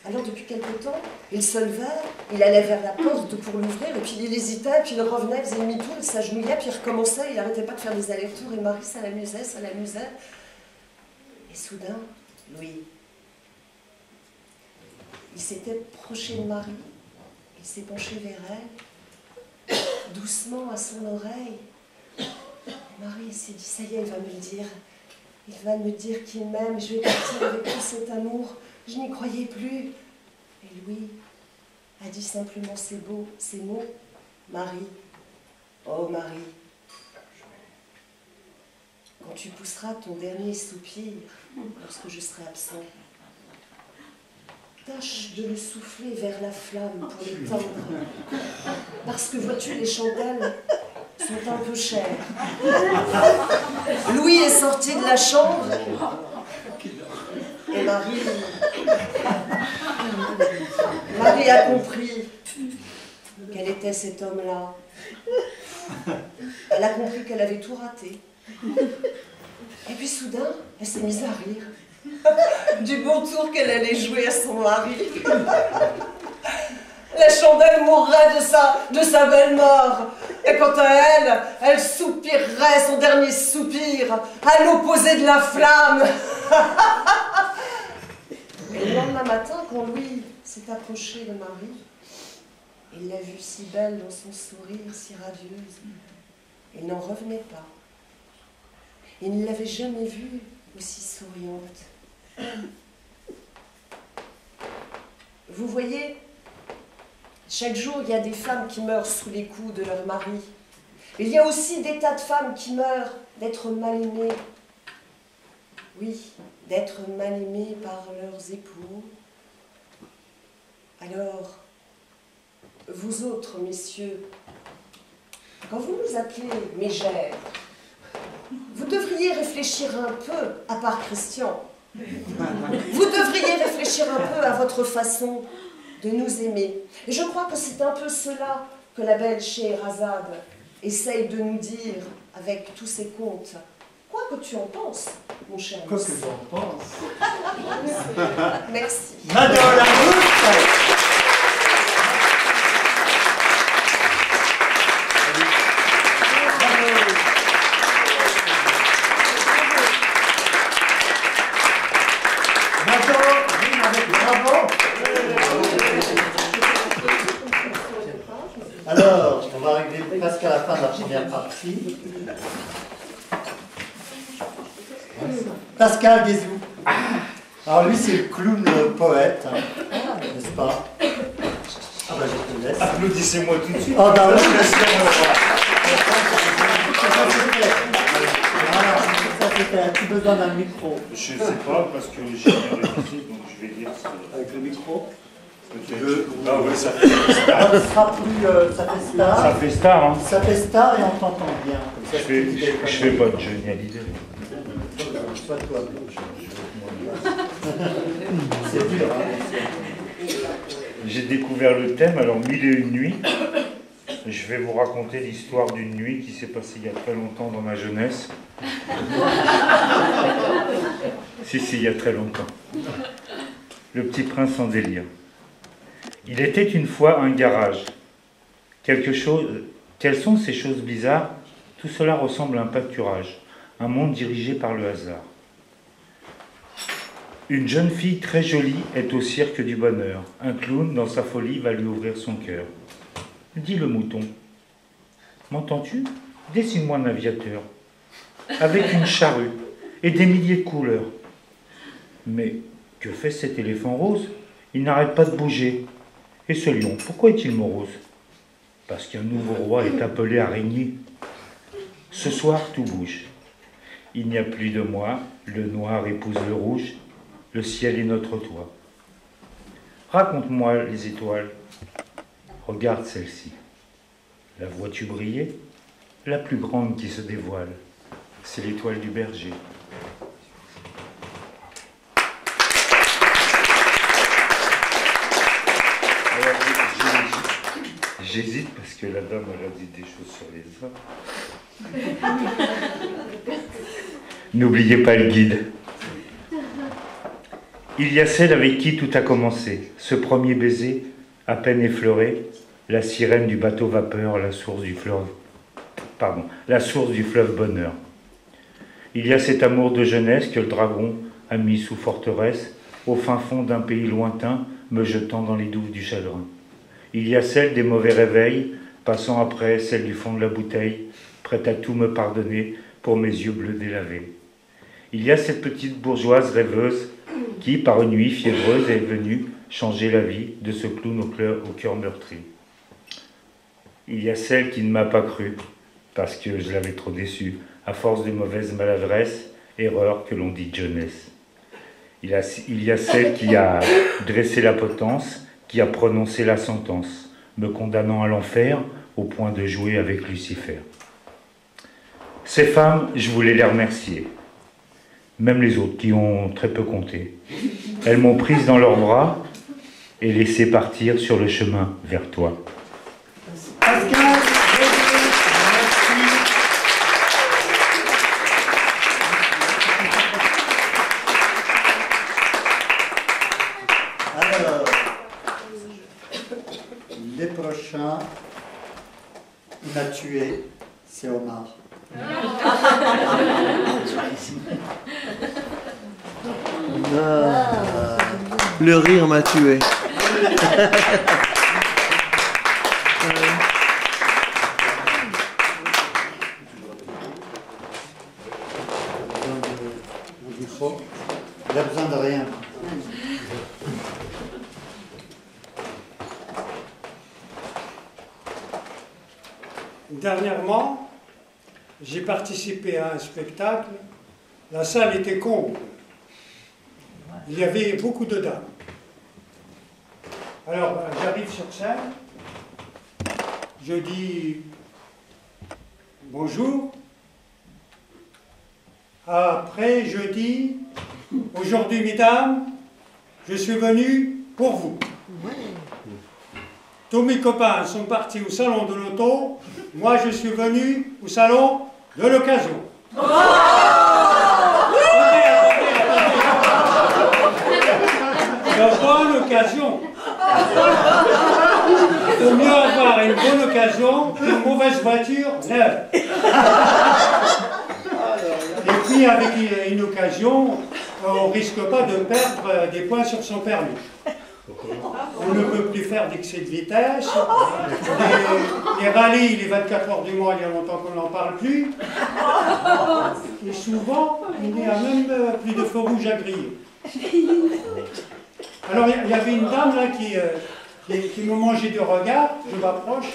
Alors depuis quelque temps, il se levait, il allait vers la porte pour l'ouvrir, et puis il hésitait, puis il revenait, il faisait demi-tour, il s'agenouillait, puis il recommençait, il n'arrêtait pas de faire des allers-retours, et Marie, ça l'amusait, ça l'amusait. Et soudain, Louis, il s'était proché de Marie, il s'est penché vers elle, doucement à son oreille. Et Marie s'est dit, ça y est, il va me le dire. Il va me dire qu'il m'aime, je vais partir avec tout cet amour. Je n'y croyais plus. Et Louis a dit simplement ces mots. Marie, oh Marie, quand tu pousseras ton dernier soupir, lorsque je serai absent, tâche de le souffler vers la flamme pour l'étendre. Parce que vois-tu, les chandelles sont un peu chères. Louis est sorti de la chambre et Marie a compris quel était cet homme-là. Elle a compris qu'elle avait tout raté. Et puis soudain, elle s'est mise à rire du bon tour qu'elle allait jouer à son mari. La chandelle mourrait de sa belle mort. Et quant à elle, elle soupirerait son dernier soupir à l'opposé de la flamme. Et le lendemain matin, quand Louis s'est approché de Marie, il l'a vue si belle dans son sourire, si radieuse. Il n'en revenait pas. Il ne l'avait jamais vue aussi souriante. Vous voyez, chaque jour, il y a des femmes qui meurent sous les coups de leur mari. Il y a aussi des tas de femmes qui meurent d'être mal aimées. Oui, d'être mal aimées par leurs époux. Alors, vous autres, messieurs, quand vous nous appelez mégères, vous devriez réfléchir un peu, à part Christian, vous devriez réfléchir un peu à votre façon de nous aimer. Et je crois que c'est un peu cela que la belle Scheherazade essaye de nous dire avec tous ses contes. Quoi que tu en penses, mon cher. Quoi que j'en pense. Merci. Madame la Goutte. Alors, on va arriver presque à la fin de la première partie. Pascal Guézou. Alors lui, c'est le clown poète, hein, n'est-ce pas? Ah bah je te laisse. Applaudissez-moi tout de suite. Ah bah oui, ça c'était un petit besoin d'un micro. Je sais pas, parce que j'ai rien révisé, donc je vais dire ça. Avec le micro? Ah oui, ça fait star. Ça sera plus, ça fait star. Ça fait star, hein. Ça fait star et on t'entend bien. Je fais pas de Johnny Hallyday. Soit toi. C'est dur, hein. J'ai découvert le thème, alors 1001 nuits. Je vais vous raconter l'histoire d'une nuit qui s'est passée il y a très longtemps dans ma jeunesse. Si, il y a très longtemps. Le petit prince en délire. Il était une fois un garage. Quelles sont ces choses bizarres? Tout cela ressemble à un pâturage, un monde dirigé par le hasard. Une jeune fille très jolie est au cirque du bonheur. Un clown, dans sa folie, va lui ouvrir son cœur. Dit le mouton. M'entends-tu? Dessine-moi un aviateur, avec une charrue et des milliers de couleurs. Mais que fait cet éléphant rose? Il n'arrête pas de bouger. Et ce lion, pourquoi est-il morose? Parce qu'un nouveau roi est appelé à régner. Ce soir, tout bouge. Il n'y a plus de moi, le noir épouse le rouge, le ciel est notre toit. Raconte-moi les étoiles. Regarde celle-ci. La vois-tu briller? La plus grande qui se dévoile. c'est l'étoile du berger. J'hésite parce que la dame elle a dit des choses sur les hommes. N'oubliez pas le guide. Il y a celle avec qui tout a commencé, ce premier baiser, à peine effleuré, la sirène du bateau vapeur, la source du fleuve bonheur. Il y a cet amour de jeunesse que le dragon a mis sous forteresse, au fin fond d'un pays lointain, me jetant dans les douves du chagrin. Il y a celle des mauvais réveils, passant après celle du fond de la bouteille, prête à tout me pardonner pour mes yeux bleus délavés. Il y a cette petite bourgeoise rêveuse qui, par une nuit fiévreuse, est venue changer la vie de ce clown au cœur meurtri. Il y a celle qui ne m'a pas cru, parce que je l'avais trop déçue, à force de mauvaises maladresses, erreurs que l'on dit jeunesse. Il y a celle qui a dressé la potence, qui a prononcé la sentence, me condamnant à l'enfer au point de jouer avec Lucifer. Ces femmes, je voulais les remercier, même les autres qui ont très peu compté. Elles m'ont prise dans leurs bras et laissé partir sur le chemin vers toi. Pascal, alors, les prochains, il m'a tué, c'est Omar. Le rire m'a tué. Il a besoin de rien. Dernièrement, j'ai participé à un spectacle. La salle était comble. Il y avait beaucoup de dames. Alors, j'arrive sur scène. Je dis bonjour. Après, je dis aujourd'hui, mesdames, je suis venu pour vous. Tous mes copains sont partis au salon de l'auto. Moi, je suis venu au salon de l'occasion. De bonne occasion. Il vaut mieux avoir une bonne occasion qu'une mauvaise voiture neuve. Et puis, avec une occasion, on ne risque pas de perdre des points sur son permis. On ne peut plus faire d'excès de vitesse. Les rallyes, les 24 heures du mois, il y a longtemps qu'on n'en parle plus. Et souvent, il n'y a même plus de feu rouge à griller. Alors, il y avait une dame là qui me mangeait de regard. Je m'approche.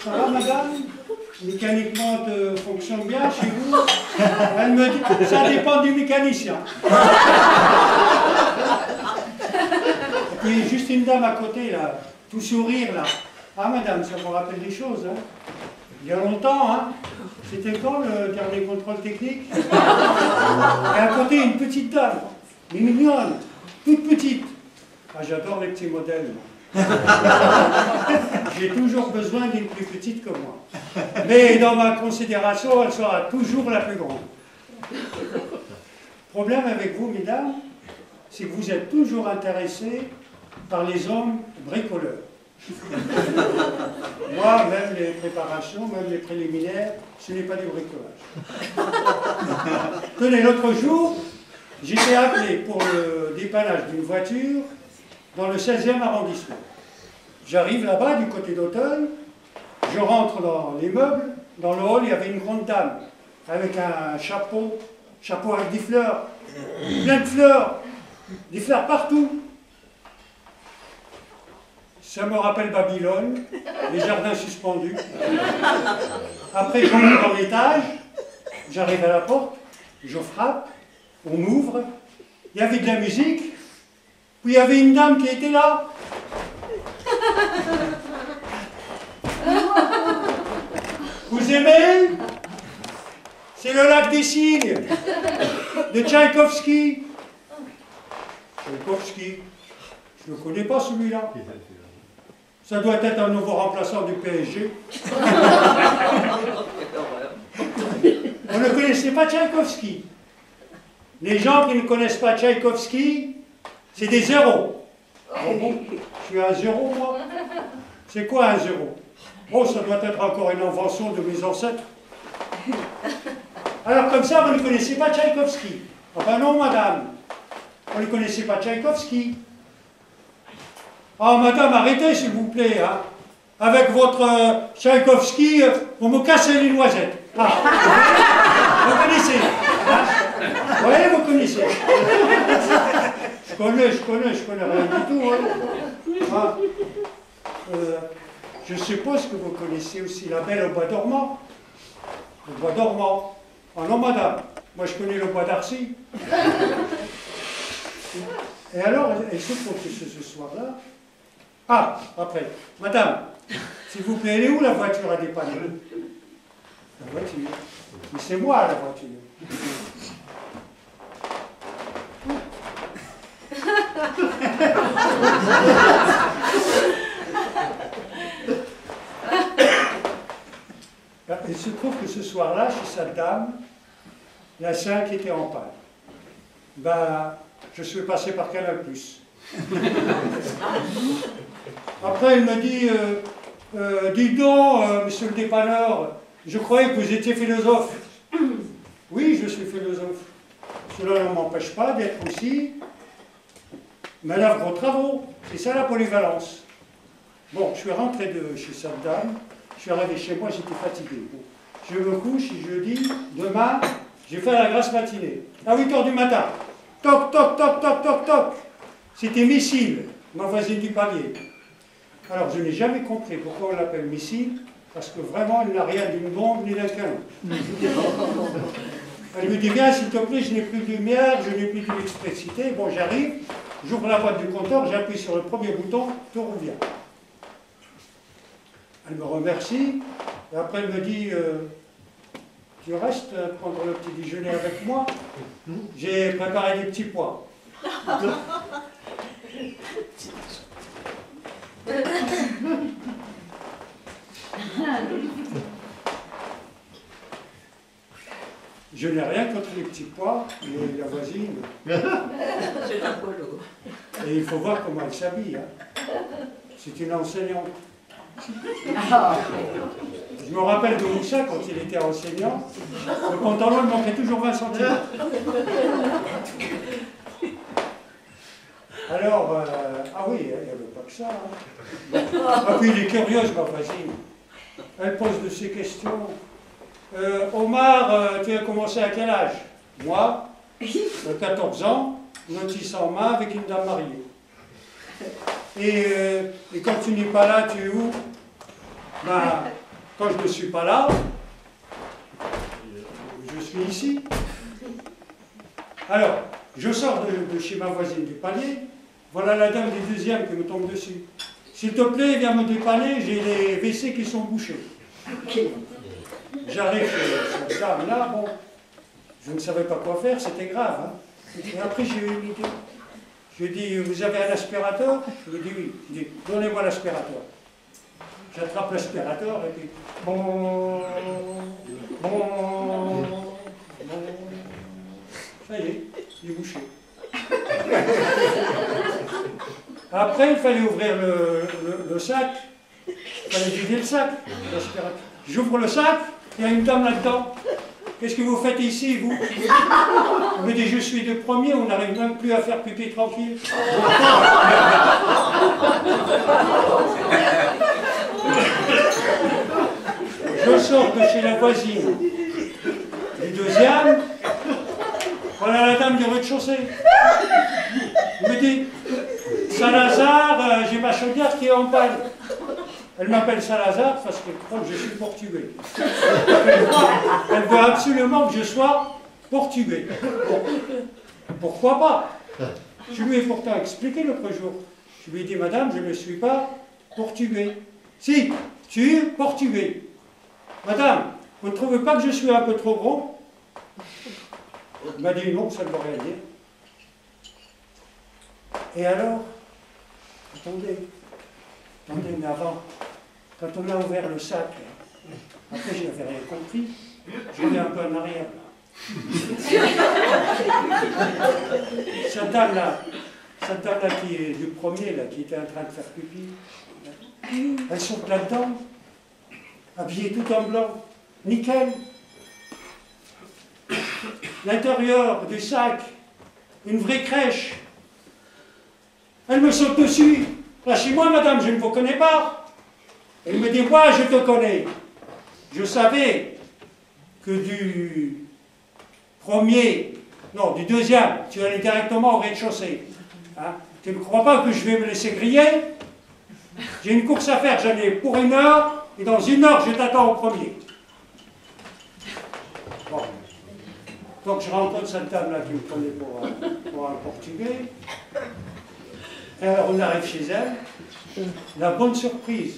Ça va, madame? Mécaniquement, fonctionne bien chez vous? Elle me dit, ça dépend du mécanicien. Et puis, juste une dame à côté, là, tout sourire, là. Ah, madame, ça vous rappelle des choses, hein? Il y a longtemps, hein? C'était quand le dernier contrôle technique? Et à côté, une petite dame, mais mignonne, toute petite. Ah, j'adore les petits modèles. J'ai toujours besoin d'une plus petite que moi. Mais dans ma considération, elle sera toujours la plus grande. Problème avec vous, mesdames, c'est que vous êtes toujours intéressés par les hommes bricoleurs. Moi, même les préparations, même les préliminaires, ce n'est pas du bricolage. Tenez, l'autre jour, j'étais appelé pour le dépannage d'une voiture dans le 16e arrondissement. J'arrive là-bas, du côté d'Auteuil, je rentre dans les meubles, dans le hall, il y avait une grande dame, avec un chapeau avec des fleurs, plein de fleurs, des fleurs partout. Ça me rappelle Babylone, les jardins suspendus. Après, je monte dans l'étage, j'arrive à la porte, je frappe, on m'ouvre, il y avait de la musique, puis il y avait une dame qui était là. Vous aimez? C'est le lac des cygnes de Tchaïkovski. Tchaïkovski, je ne le connais pas celui-là. Ça doit être un nouveau remplaçant du PSG. On ne connaissait pas Tchaïkovski. Les gens qui ne connaissent pas Tchaïkovski, c'est des zéros. Oh bon, je suis un zéro, moi. C'est quoi un zéro? Oh, ça doit être encore une invention de mes ancêtres. Alors comme ça, vous ne connaissez pas Tchaïkovski. Enfin non, madame. Vous ne connaissez pas Tchaïkovski. Ah, madame, arrêtez, s'il vous plaît. Hein. Avec votre Tchaïkovski, vous me cassez les noisettes. Ah. Vous connaissez. Hein. Oui, vous connaissez. Je connais rien du tout. Hein. Ah. Je suppose que vous connaissez aussi la Belle au bois dormant. Le bois dormant. Ah non, madame, moi je connais le bois d'Arcy. Et alors, il se trouve que ce soir-là... Ah, après, madame, s'il vous plaît, elle est où la voiture à dépanner? La voiture. Mais c'est moi la voiture. Il se trouve que ce soir-là, chez cette dame, la 5 était en panne. Ben, je suis passé par Canal+. Après, il me dit, dis donc, monsieur le dépanneur, je croyais que vous étiez philosophe. Oui, je suis philosophe. Cela ne m'empêche pas d'être aussi manœuvre aux travaux. C'est ça la polyvalence. Bon, je suis rentré de chez cette dame, je suis arrivé chez moi, j'étais fatigué. Bon, je me couche et je dis, demain, je vais faire la grasse matinée. À 8 h du matin. Toc, toc, toc, toc, toc, toc. C'était Missile, ma voisine du palier. Alors, je n'ai jamais compris pourquoi on l'appelle Missile, parce que vraiment, elle n'a rien d'une bombe ni d'un canon. Elle me dit, viens, s'il te plaît, je n'ai plus de lumière, je n'ai plus d'électricité. Bon, j'arrive, j'ouvre la boîte du compteur, j'appuie sur le premier bouton, tout revient. Elle me remercie, et après elle me dit, tu restes prendre le petit déjeuner avec moi? J'ai préparé des petits pois. Je n'ai rien contre les petits pois, mais la voisine. C'est un polo. Et il faut voir comment elle s'habille. Hein. C'est une enseignante. Je me rappelle de Moussa quand il était enseignant. Le pantalon il manquait toujours 20 cm. Alors, ah oui, il n'y avait pas que ça. Hein. Ah puis il est curieuse, ma voisine. Elle pose de ces questions. Omar, tu as commencé à quel âge? Moi, 14 ans, notice en main avec une dame mariée. Et quand tu n'es pas là, tu es où? Ben, quand je ne suis pas là, je suis ici. Alors, je sors de chez ma voisine du palier, voilà la dame du deuxième qui me tombe dessus. S'il te plaît, viens me dépanner, j'ai les WC qui sont bouchés. J'arrive chez cette dame-là, bon, je ne savais pas quoi faire, c'était grave. Hein. Et après, j'ai eu une idée. Je lui ai dit, vous avez un aspirateur? Je lui ai dit, oui. Je lui ai dit, donnez-moi l'aspirateur. J'attrape l'aspirateur et puis, bon, ça y est, il est bouché. Après, il fallait ouvrir le sac, il fallait vider le sac, l'aspirateur. J'ouvre le sac, il y a une dame là-dedans. Qu'est-ce que vous faites ici, vous? On me dit, je suis le premier, on n'arrive même plus à faire pipi tranquille. Je sors de chez la voisine du deuxième, voilà la dame du rez-de-chaussée. Elle me dit, Saint-Lazare, j'ai ma chaudière qui est en panne. Elle m'appelle Saint-Lazare parce qu'elle croit que je suis portugais. Elle veut absolument que je sois portugais. Bon, pourquoi pas? Je lui ai pourtant expliqué l'autre jour. Je lui ai dit, madame, je ne suis pas portugais. Si, tu es portugais. Madame, vous ne trouvez pas que je suis un peu trop gros? Il m'a dit non, ça ne veut rien dire. Et alors, attendez, mais avant, quand on a ouvert le sac, après je n'avais rien compris, je reviens un peu en arrière. Cette dame-là qui est du premier, là, qui était en train de faire pipi, elle saute là-dedans, habillée tout en blanc, nickel. L'intérieur du sac, une vraie crèche. Elle me saute dessus. Lâchez-moi, madame, je ne vous connais pas. Elle me dit, moi, je te connais. Je savais que du deuxième, tu allais directement au rez-de-chaussée. Hein? Tu ne crois pas que je vais me laisser griller? J'ai une course à faire, j'en ai pour 1 heure, et dans 1 heure, je t'attends au premier. Bon. Donc je rencontre cette dame-là qui me prenait pour un Portugais. Et alors on arrive chez elle. La bonne surprise.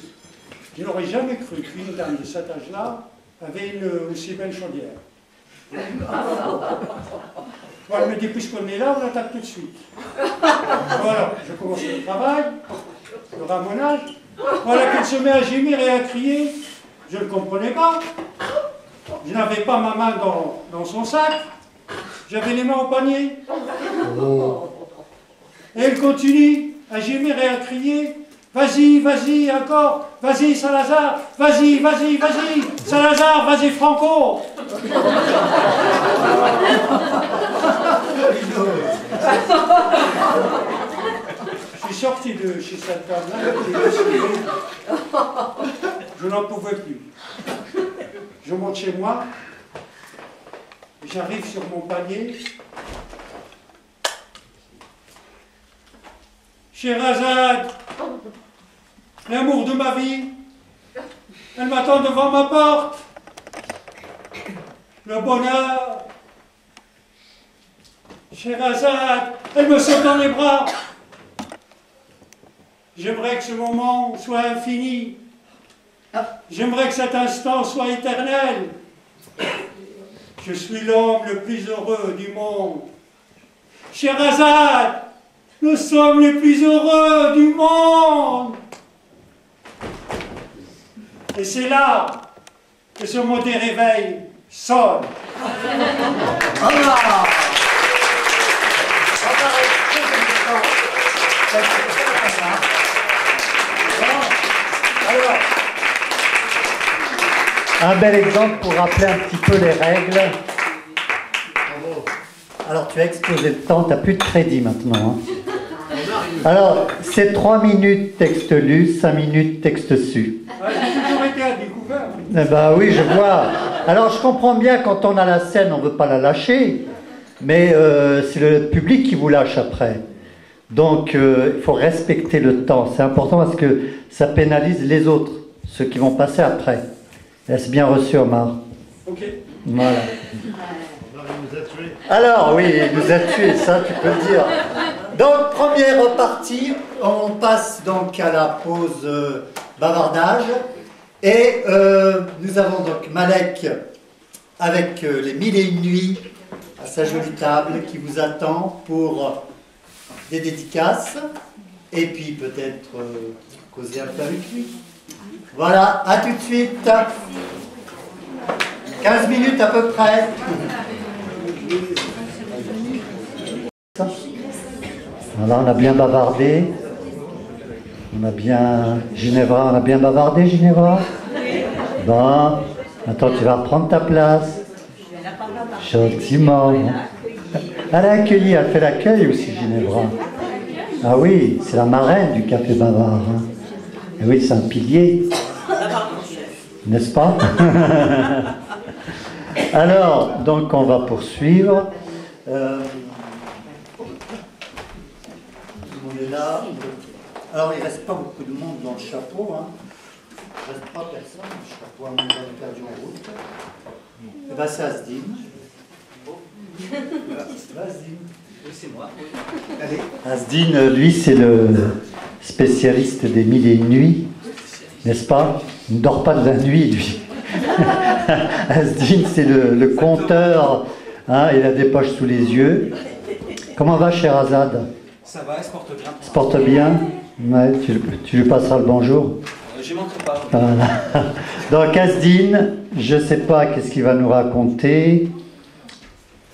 Je n'aurais jamais cru qu'une dame de cet âge-là avait une aussi belle chaudière. Bon, elle me dit, puisqu'on est là, on attaque tout de suite. Voilà, je commence le travail, le ramonage. Voilà qu'elle se met à gémir et à crier. Je ne comprenais pas. Je n'avais pas ma main dans son sac. J'avais les mains au panier. Et elle continue à gémir et à crier. Vas-y, vas-y, encore. Vas-y, Salazar. Vas-y, vas-y, vas-y. Salazar, vas-y, Franco. Je suis sorti de chez cette dame-là. Je n'en pouvais plus. Je monte chez moi. J'arrive sur mon panier. Sherazade, l'amour de ma vie, elle m'attend devant ma porte. Le bonheur. Sherazade, elle me saute dans les bras. J'aimerais que ce moment soit infini. J'aimerais que cet instant soit éternel. Je suis l'homme le plus heureux du monde. Sherazade, nous sommes les plus heureux du monde. Et c'est là que ce mot des réveils sonne. Un bel exemple pour rappeler un petit peu les règles. Alors, tu as explosé le temps, tu n'as plus de crédit maintenant. Hein. Alors, c'est 3 minutes texte lu, 5 minutes texte su. J'ai toujours été à découvert. Eh ben oui, je vois. Alors, je comprends bien, quand on a la scène, on ne veut pas la lâcher, mais c'est le public qui vous lâche après. Donc, il faut respecter le temps. C'est important parce que ça pénalise les autres, ceux qui vont passer après. Est-ce bien reçu, Omar? Ok. Voilà. Alors, oui, il nous a tués, ça, tu peux le dire. Donc, première partie, on passe donc à la pause bavardage. Et nous avons donc Malek avec les 1001 nuits à sa jolie table qui vous attend pour des dédicaces et puis peut-être causer un peu avec lui. Voilà, à tout de suite. 15 minutes à peu près. Voilà, on a bien bavardé. On a bien... Ginevra, on a bien bavardé, Ginevra? Bon, maintenant tu vas reprendre ta place. Gentiment. Elle a accueilli, elle fait l'accueil aussi, Ginevra. Ah oui, c'est la marraine du Café Bavard. Hein. Et oui, c'est un pilier. N'est-ce pas? Alors, donc on va poursuivre. Tout le monde est là. Alors, il ne reste pas beaucoup de monde dans le chapeau. Hein. Il ne reste pas personne. Le chapeau a même perdu en route. Et bien, c'est Asdine. Asdine. Oui, c'est moi. Allez. Asdine, lui, c'est le spécialiste des 1001 nuits. N'est-ce pas? Il ne dort pas de la nuit, lui. Asdine, c'est le conteur Hein, il a des poches sous les yeux. Comment va Scheherazade? Ça va, elle se porte bien. Se porte bien? Ouais, tu lui passeras le bonjour. J'y manquerai pas. Voilà. Donc Asdine, je ne sais pas qu'est-ce qu'il va nous raconter,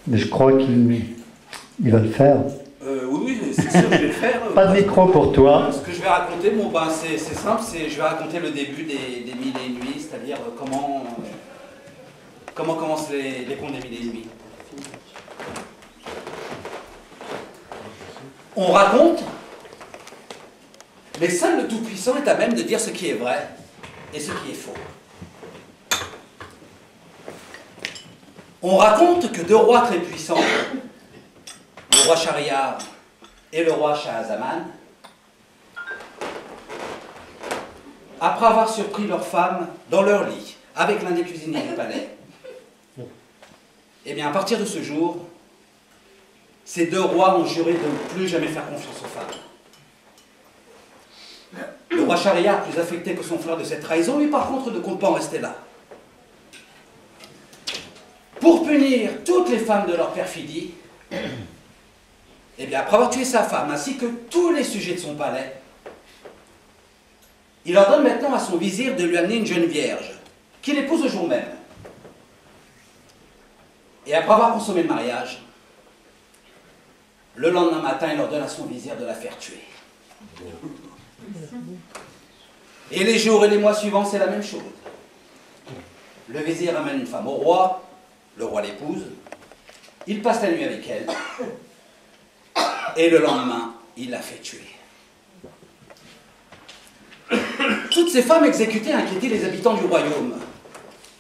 mais je crois qu'il va le faire. Oui, c'est sûr, je vais le faire. Pas de micro pour toi. Ce que je vais raconter, bon, ben, c'est simple, je vais raconter le début des Mille et une nuits, c'est-à-dire comment commencent les contes des Mille et une nuits. On raconte, mais seul le Tout-Puissant est à même de dire ce qui est vrai et ce qui est faux. On raconte que deux rois très puissants, le roi Shahriar et le roi Shahzaman, après avoir surpris leurs femmes dans leur lit, avec l'un des cuisiniers du palais, eh bien, à partir de ce jour, ces deux rois ont juré de ne plus jamais faire confiance aux femmes. Le roi Shahriar, plus affecté que son frère de cette trahison, lui par contre ne compte pas en rester là. Pour punir toutes les femmes de leur perfidie, eh bien, après avoir tué sa femme, ainsi que tous les sujets de son palais, il ordonne maintenant à son vizir de lui amener une jeune vierge, qu'il épouse le jour même. Et après avoir consommé le mariage, le lendemain matin, il ordonne à son vizir de la faire tuer. Et les jours et les mois suivants, c'est la même chose. Le vizir amène une femme au roi, le roi l'épouse, il passe la nuit avec elle, et le lendemain, il la fait tuer. Toutes ces femmes exécutées inquiétaient les habitants du royaume.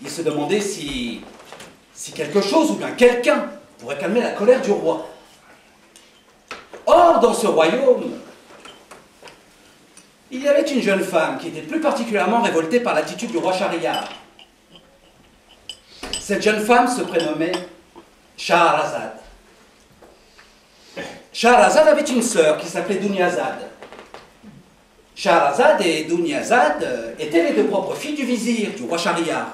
Ils se demandaient si quelque chose ou bien quelqu'un pourrait calmer la colère du roi. Or, dans ce royaume, il y avait une jeune femme qui était plus particulièrement révoltée par l'attitude du roi Shahriar. Cette jeune femme se prénommait Shahrazad. Shahrazad avait une sœur qui s'appelait Dunyazad. Shahrazad et Dunyazad étaient les deux propres filles du vizir, du roi Shahriar.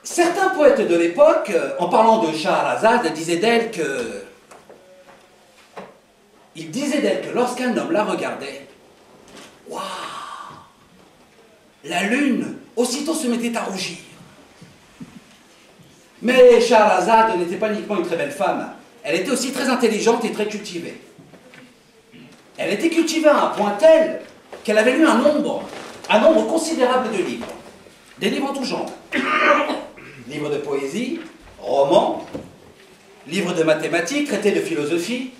Certains poètes de l'époque, en parlant de Shahrazad, disaient d'elle que lorsqu'un homme la regardait, waouh, la lune aussitôt se mettait à rougir. Mais Shahrazad n'était pas uniquement une très belle femme, elle était aussi très intelligente et très cultivée. Elle était cultivée à un point tel qu'elle avait lu un nombre considérable de livres, des livres en tout genre. Livres de poésie, romans, livres de mathématiques, traités de philosophie.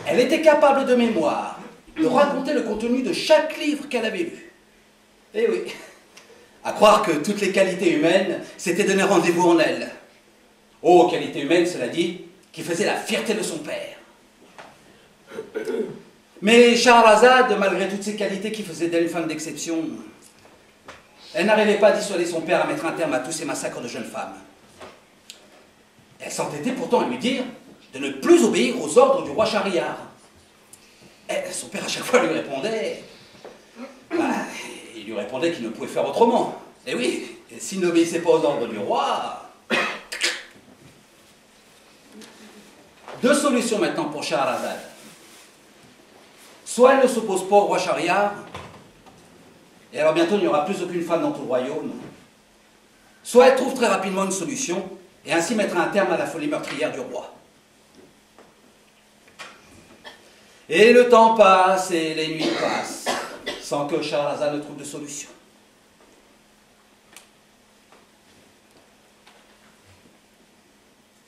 Elle était capable de mémoire, de raconter le contenu de chaque livre qu'elle avait lu. Eh oui, à croire que toutes les qualités humaines s'étaient donné rendez-vous en elle. Oh, qualité humaine, cela dit, qui faisait la fierté de son père. Mais Shahrazad, malgré toutes ces qualités qui faisaient d'elle une femme d'exception, elle n'arrivait pas à dissuader son père à mettre un terme à tous ces massacres de jeunes femmes. Elle s'entêtait pourtant à lui dire de ne plus obéir aux ordres du roi Shahriar. Et son père à chaque fois lui répondait... il lui répondait qu'il ne pouvait faire autrement. Et oui, s'il n'obéissait pas aux ordres du roi... Deux solutions maintenant pour Shahrazad. Soit elle ne s'oppose pas au roi Shahriar, et alors bientôt il n'y aura plus aucune femme dans tout le royaume. Soit elle trouve très rapidement une solution, et ainsi mettra un terme à la folie meurtrière du roi. Et le temps passe, et les nuits passent, sans que Shahrazad ne trouve de solution.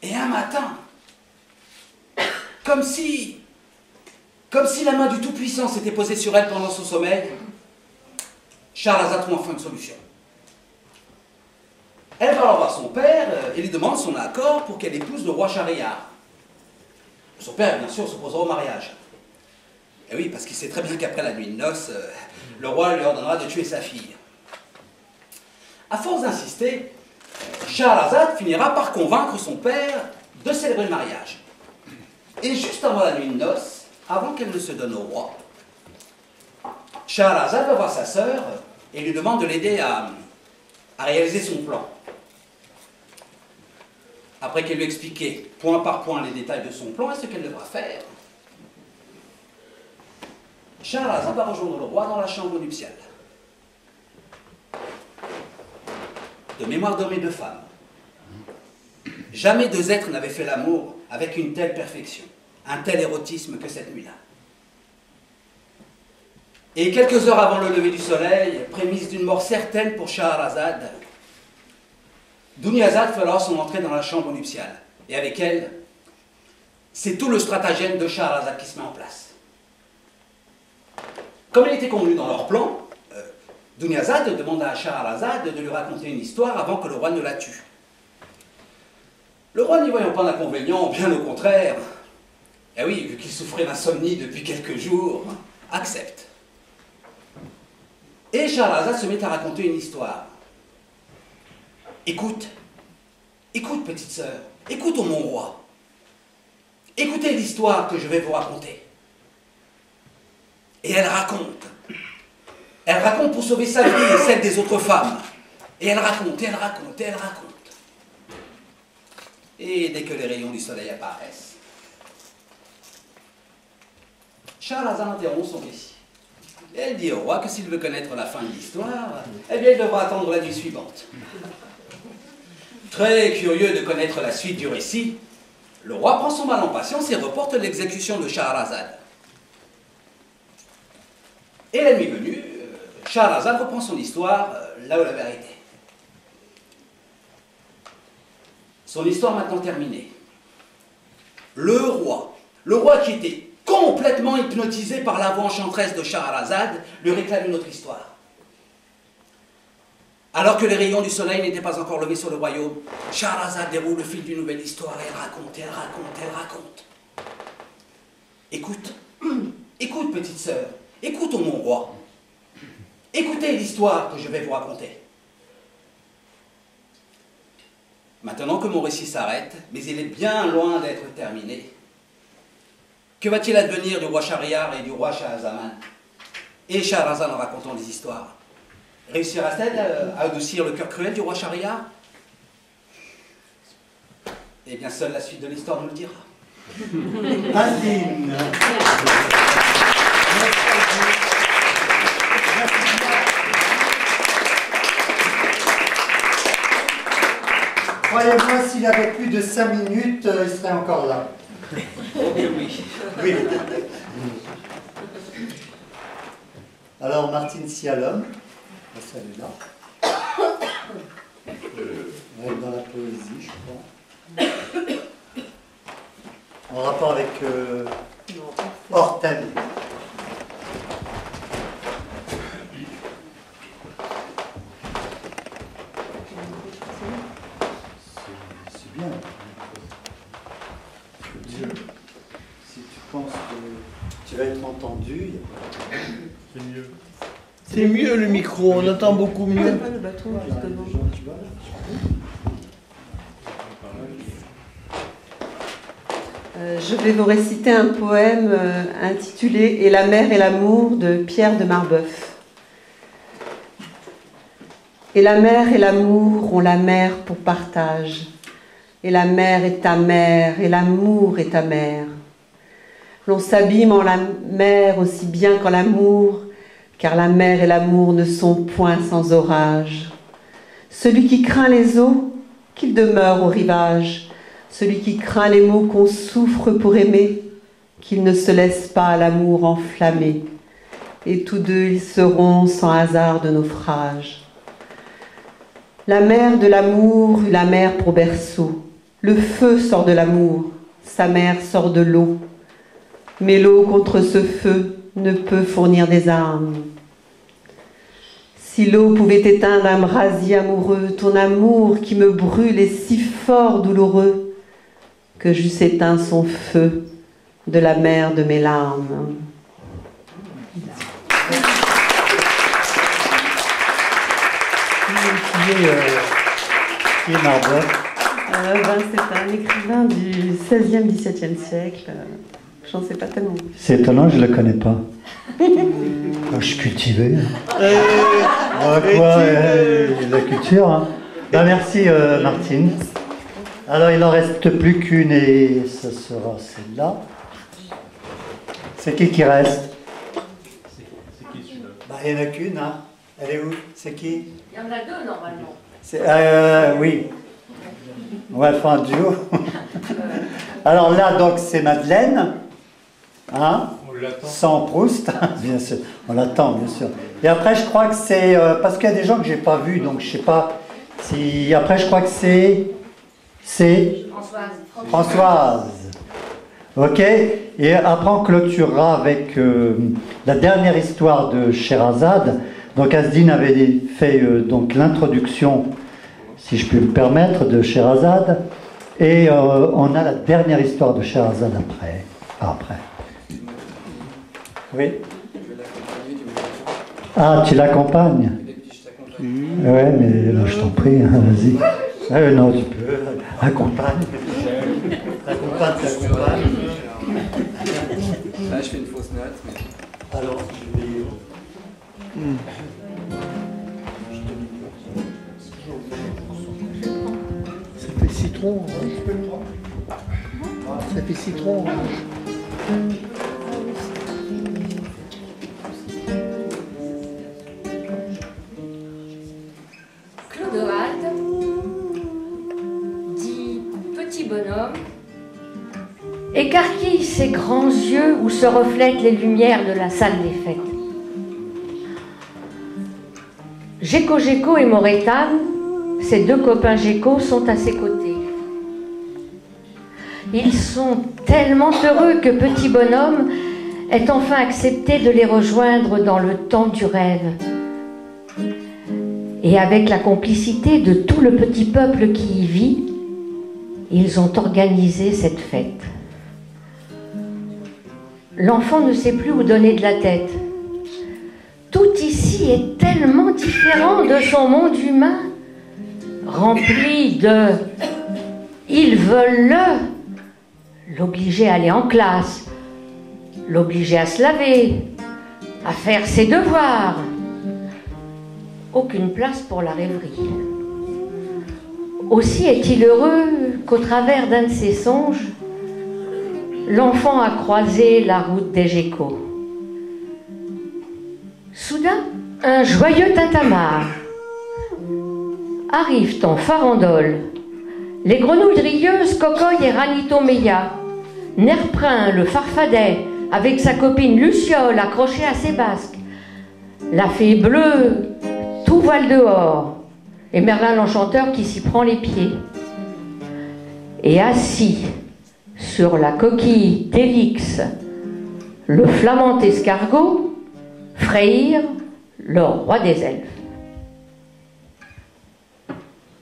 Et un matin, comme si la main du Tout-Puissant s'était posée sur elle pendant son sommeil, Shahrazad trouve enfin une solution. Elle va alors voir son père et lui demande son accord pour qu'elle épouse le roi Shahriar. Son père, bien sûr, s'opposera au mariage. Et oui, parce qu'il sait très bien qu'après la nuit de noces, le roi lui ordonnera de tuer sa fille. À force d'insister, Shahrazad finira par convaincre son père de célébrer le mariage. Et juste avant la nuit de noces, avant qu'elle ne se donne au roi, Shahrazad va voir sa sœur et lui demande de l'aider à réaliser son plan. après qu'elle lui expliquait point par point les détails de son plan et ce qu'elle devra faire, Scheherazade va rejoindre le roi dans la chambre nuptiale. De mémoire d'hommes et de femmes, jamais deux êtres n'avaient fait l'amour avec une telle perfection, un tel érotisme que cette nuit-là. Et quelques heures avant le lever du soleil, prémisse d'une mort certaine pour Scheherazade, Dunyazad fera son entrée dans la chambre nuptiale. Et avec elle, c'est tout le stratagème de Scheherazade qui se met en place. Comme il était convenu dans leur plan, Dunyazad demande à Scheherazade de lui raconter une histoire avant que le roi ne la tue. Le roi, n'y voyant pas d'inconvénient, bien au contraire, et oui, vu qu'il souffrait d'insomnie depuis quelques jours, accepte. Et Scheherazade se met à raconter une histoire. Écoute, écoute petite sœur, écoute ô mon roi. Écoutez l'histoire que je vais vous raconter. Et elle raconte. Elle raconte pour sauver sa vie et celle des autres femmes. Et elle raconte, et elle raconte, et elle raconte. Et dès que les rayons du soleil apparaissent, Scheherazade interrompt son récit. Et elle dit au roi que s'il veut connaître la fin de l'histoire, eh bien il devra attendre la nuit suivante. Très curieux de connaître la suite du récit, le roi prend son mal en patience et reporte l'exécution de Scheherazade. Et la nuit venue, Scheherazade reprend son histoire là où la vérité. Son histoire maintenant terminée. Le roi qui était complètement hypnotisé par la voix enchanteresse de Scheherazade, lui réclame une autre histoire. Alors que les rayons du soleil n'étaient pas encore levés sur le royaume, Scheherazade déroule le fil d'une nouvelle histoire et elle raconte, et elle raconte, et elle raconte. Écoute, écoute petite sœur, écoute ô mon roi. Écoutez l'histoire que je vais vous raconter. Maintenant que mon récit s'arrête, mais il est bien loin d'être terminé, que va-t-il advenir du roi Shahryar et du roi Shahzaman? Et Scheherazade en racontant des histoires, réussira-t-elle à adoucir le cœur cruel du roi Shahryar? Eh bien, seule la suite de l'histoire nous le dira. Aline. Croyez-moi, s'il avait plus de 5 minutes, il serait encore là. Oui. Oui. Alors, Martine Sialom, celle-là. Elle est dans la poésie, je crois. En rapport avec Hortense. C'est bien. Si tu penses que tu vas être entendu, c'est mieux. C'est mieux le micro, on entend beaucoup mieux. Pas le bâton, justement. Je vais vous réciter un poème intitulé « Et la mer et l'amour » de Pierre de Marbeuf. Et la mer et l'amour ont la mer pour partage. Et la mer est ta mère, et l'amour est ta mère. L'on s'abîme en la mer aussi bien qu'en l'amour, car la mer et l'amour ne sont point sans orage. Celui qui craint les eaux, qu'il demeure au rivage. Celui qui craint les mots qu'on souffre pour aimer, qu'il ne se laisse pas l'amour enflammer. Et tous deux ils seront sans hasard de naufrage. La mer de l'amour eut la mer pour berceau. Le feu sort de l'amour, sa mère sort de l'eau. Mais l'eau contre ce feu ne peut fournir des armes. Si l'eau pouvait éteindre un brasier amoureux, ton amour qui me brûle est si fort douloureux, que j'eusse éteint son feu de la mer de mes larmes. Qui est Marbeuf? C'est un écrivain du 16e, 17e siècle. J'en sais pas tellement. C'est étonnant, je ne le connais pas. Je suis cultivé. J'ai de la culture. Hein. Ben, merci Martine. Alors il n'en reste plus qu'une et ce sera celle-là. C'est qui reste? C'est qui celui-là? Bah, il n'y en a qu'une, hein. Elle est où? C'est qui? Il y en a deux normalement. Oui. On va faire un duo. Alors là, donc, c'est Madeleine. Hein? On l'attend. Sans Proust, bien sûr. On l'attend, bien sûr. Et après, je crois que c'est... parce qu'il y a des gens que je n'ai pas vus, donc je ne sais pas si... Après, je crois que c'est... Françoise. Ok. Et après, on clôturera avec la dernière histoire de Scheherazade. Donc, Asdine avait fait donc l'introduction, si je puis me permettre, de Scheherazade. Et on a la dernière histoire de Scheherazade après. Oui. Ah, tu l'accompagnes? Ouais, mais là, je t'en prie, hein, vas-y. Non, tu peux. Accompagne. T'accompagne. Là, je fais une fausse note. Mais... Alors, je vais... Ça fait citron. Hein. Ça fait citron. Hein. Clodoald dit petit bonhomme, écarquille ses grands yeux où se reflètent les lumières de la salle des fêtes. Géco et Morétane, ses deux copains Géco, sont à ses côtés. Ils sont tellement heureux que petit bonhomme ait enfin accepté de les rejoindre dans le temps du rêve. Et avec la complicité de tout le petit peuple qui y vit, ils ont organisé cette fête. L'enfant ne sait plus où donner de la tête. Tout ici est tellement différent de son monde humain, rempli de « ils veulent l'obliger à aller en classe, l'obliger à se laver, à faire ses devoirs. » Aucune place pour la rêverie. Aussi est-il heureux qu'au travers d'un de ses songes, l'enfant a croisé la route des Gécos. Soudain, un joyeux tintamarre. Arrivent en farandole les grenouilles rieuses Cocoy et Ranitomeia, Nerprin le farfadet avec sa copine Luciole accrochée à ses basques, la fée bleue tout voile dehors, et Merlin l'enchanteur qui s'y prend les pieds. Et assis sur la coquille d'Élix, le flamand escargot, Freyr, le roi des elfes.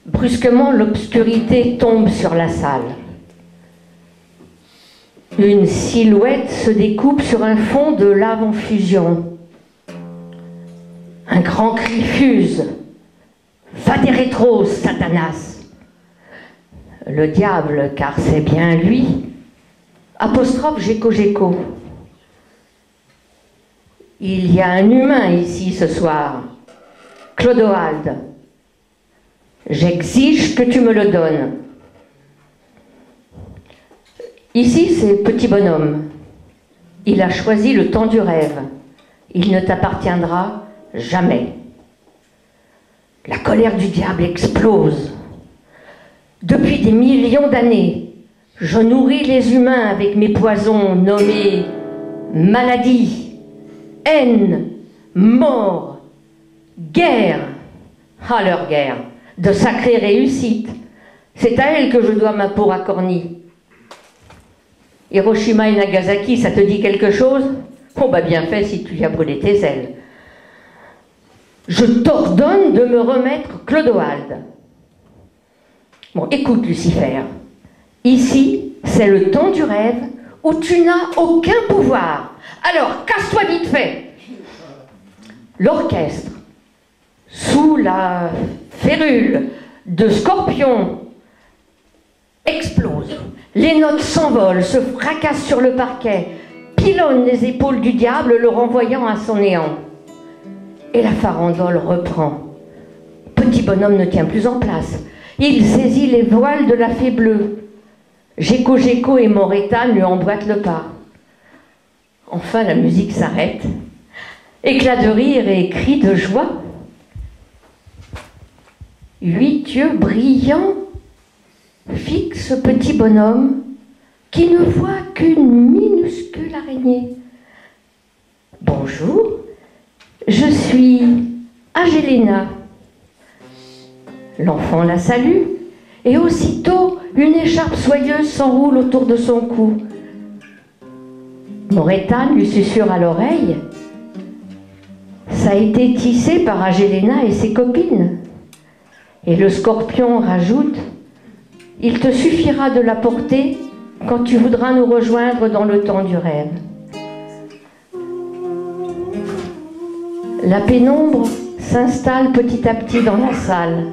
Brusquement, l'obscurité tombe sur la salle. Une silhouette se découpe sur un fond de lave en fusion. Un grand cri fuse. « Va des rétros, Satanas !» Le diable, car c'est bien lui, apostrophe Géco. Il y a un humain ici ce soir, Clodoald. J'exige que tu me le donnes. Ici, c'est petit bonhomme. Il a choisi le temps du rêve. Il ne t'appartiendra jamais. La colère du diable explose. Depuis des millions d'années, je nourris les humains avec mes poisons nommés maladie, haine, mort, guerre. Ah, leur guerre, de sacrée réussite. C'est à elle que je dois ma peau racornie. Hiroshima et Nagasaki, ça te dit quelque chose? Oh, bah bien fait si tu y as brûlé tes ailes. Je t'ordonne de me remettre Clodoald. Bon, écoute, Lucifer. Ici, c'est le temps du rêve où tu n'as aucun pouvoir. Alors, casse-toi vite fait. L'orchestre, sous la férule de Scorpion, explose. Les notes s'envolent, se fracassent sur le parquet, pilonnent les épaules du diable, le renvoyant à son néant. Et la farandole reprend. Petit bonhomme ne tient plus en place. Il saisit les voiles de la fée bleue. Géco et Morétane lui emboîtent le pas. Enfin, la musique s'arrête. Éclat de rire et cris de joie. 8 yeux brillants fixent ce petit bonhomme qui ne voit qu'une minuscule araignée. Bonjour, je suis Agélena. L'enfant la salue et aussitôt une écharpe soyeuse s'enroule autour de son cou. Morétane lui susurre à l'oreille. Ça a été tissé par Agélena et ses copines. Et le scorpion rajoute, il te suffira de la porter quand tu voudras nous rejoindre dans le temps du rêve. La pénombre s'installe petit à petit dans la salle.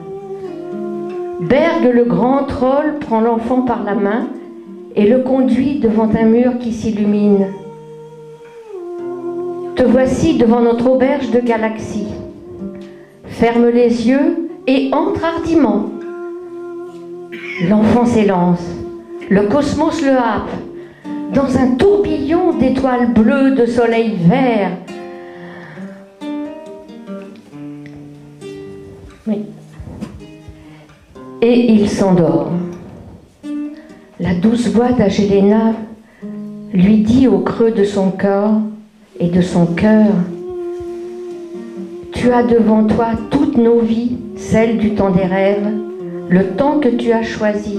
Berg, le grand troll, prend l'enfant par la main et le conduit devant un mur qui s'illumine. Te voici devant notre auberge de galaxies. Ferme les yeux et entre hardiment. L'enfant s'élance. Le cosmos le happe. Dans un tourbillon d'étoiles bleues, de soleil vert. Oui. Et il s'endort. La douce voix d'Agélena lui dit au creux de son corps et de son cœur, tu as devant toi toutes nos vies, celles du temps des rêves, le temps que tu as choisi,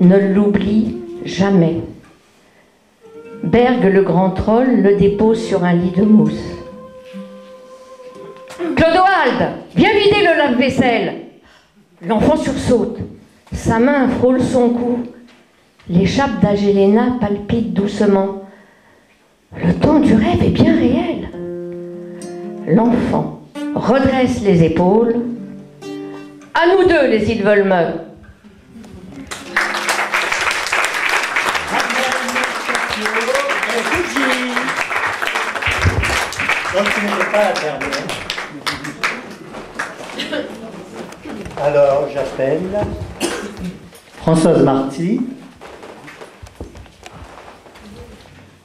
ne l'oublie jamais. Berg, le grand troll, le dépose sur un lit de mousse. Clodoald, viens vider le lave-vaisselle. L'enfant sursaute. Sa main frôle son cou. L'écharpe d'Agélena palpite doucement. Le temps du rêve est bien réel. L'enfant redresse les épaules. À nous deux, les Ilvolme. Donc tu n'étais pas la dernière. Alors j'appelle Françoise Marty.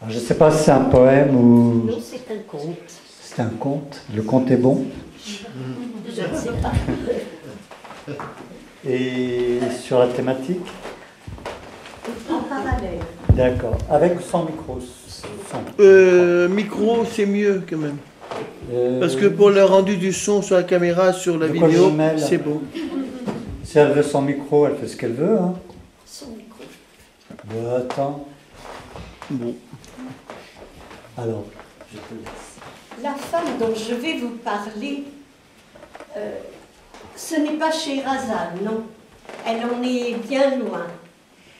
Alors, je ne sais pas si c'est un poème ou... Non, c'est un conte. C'est un conte. Le conte est bon. Je ne sais pas. Et sur la thématique? En parallèle. D'accord. Avec ou sans micro? Sans. Micro, c'est mieux quand même. Parce que pour le rendu du son sur la caméra, sur la vidéo, c'est beau. Si elle veut son micro, elle fait ce qu'elle veut. Hein. Son micro. Bon, attends. Bon. Alors, je te laisse. La femme dont je vais vous parler, ce n'est pas Scheherazade, non. Elle en est bien loin.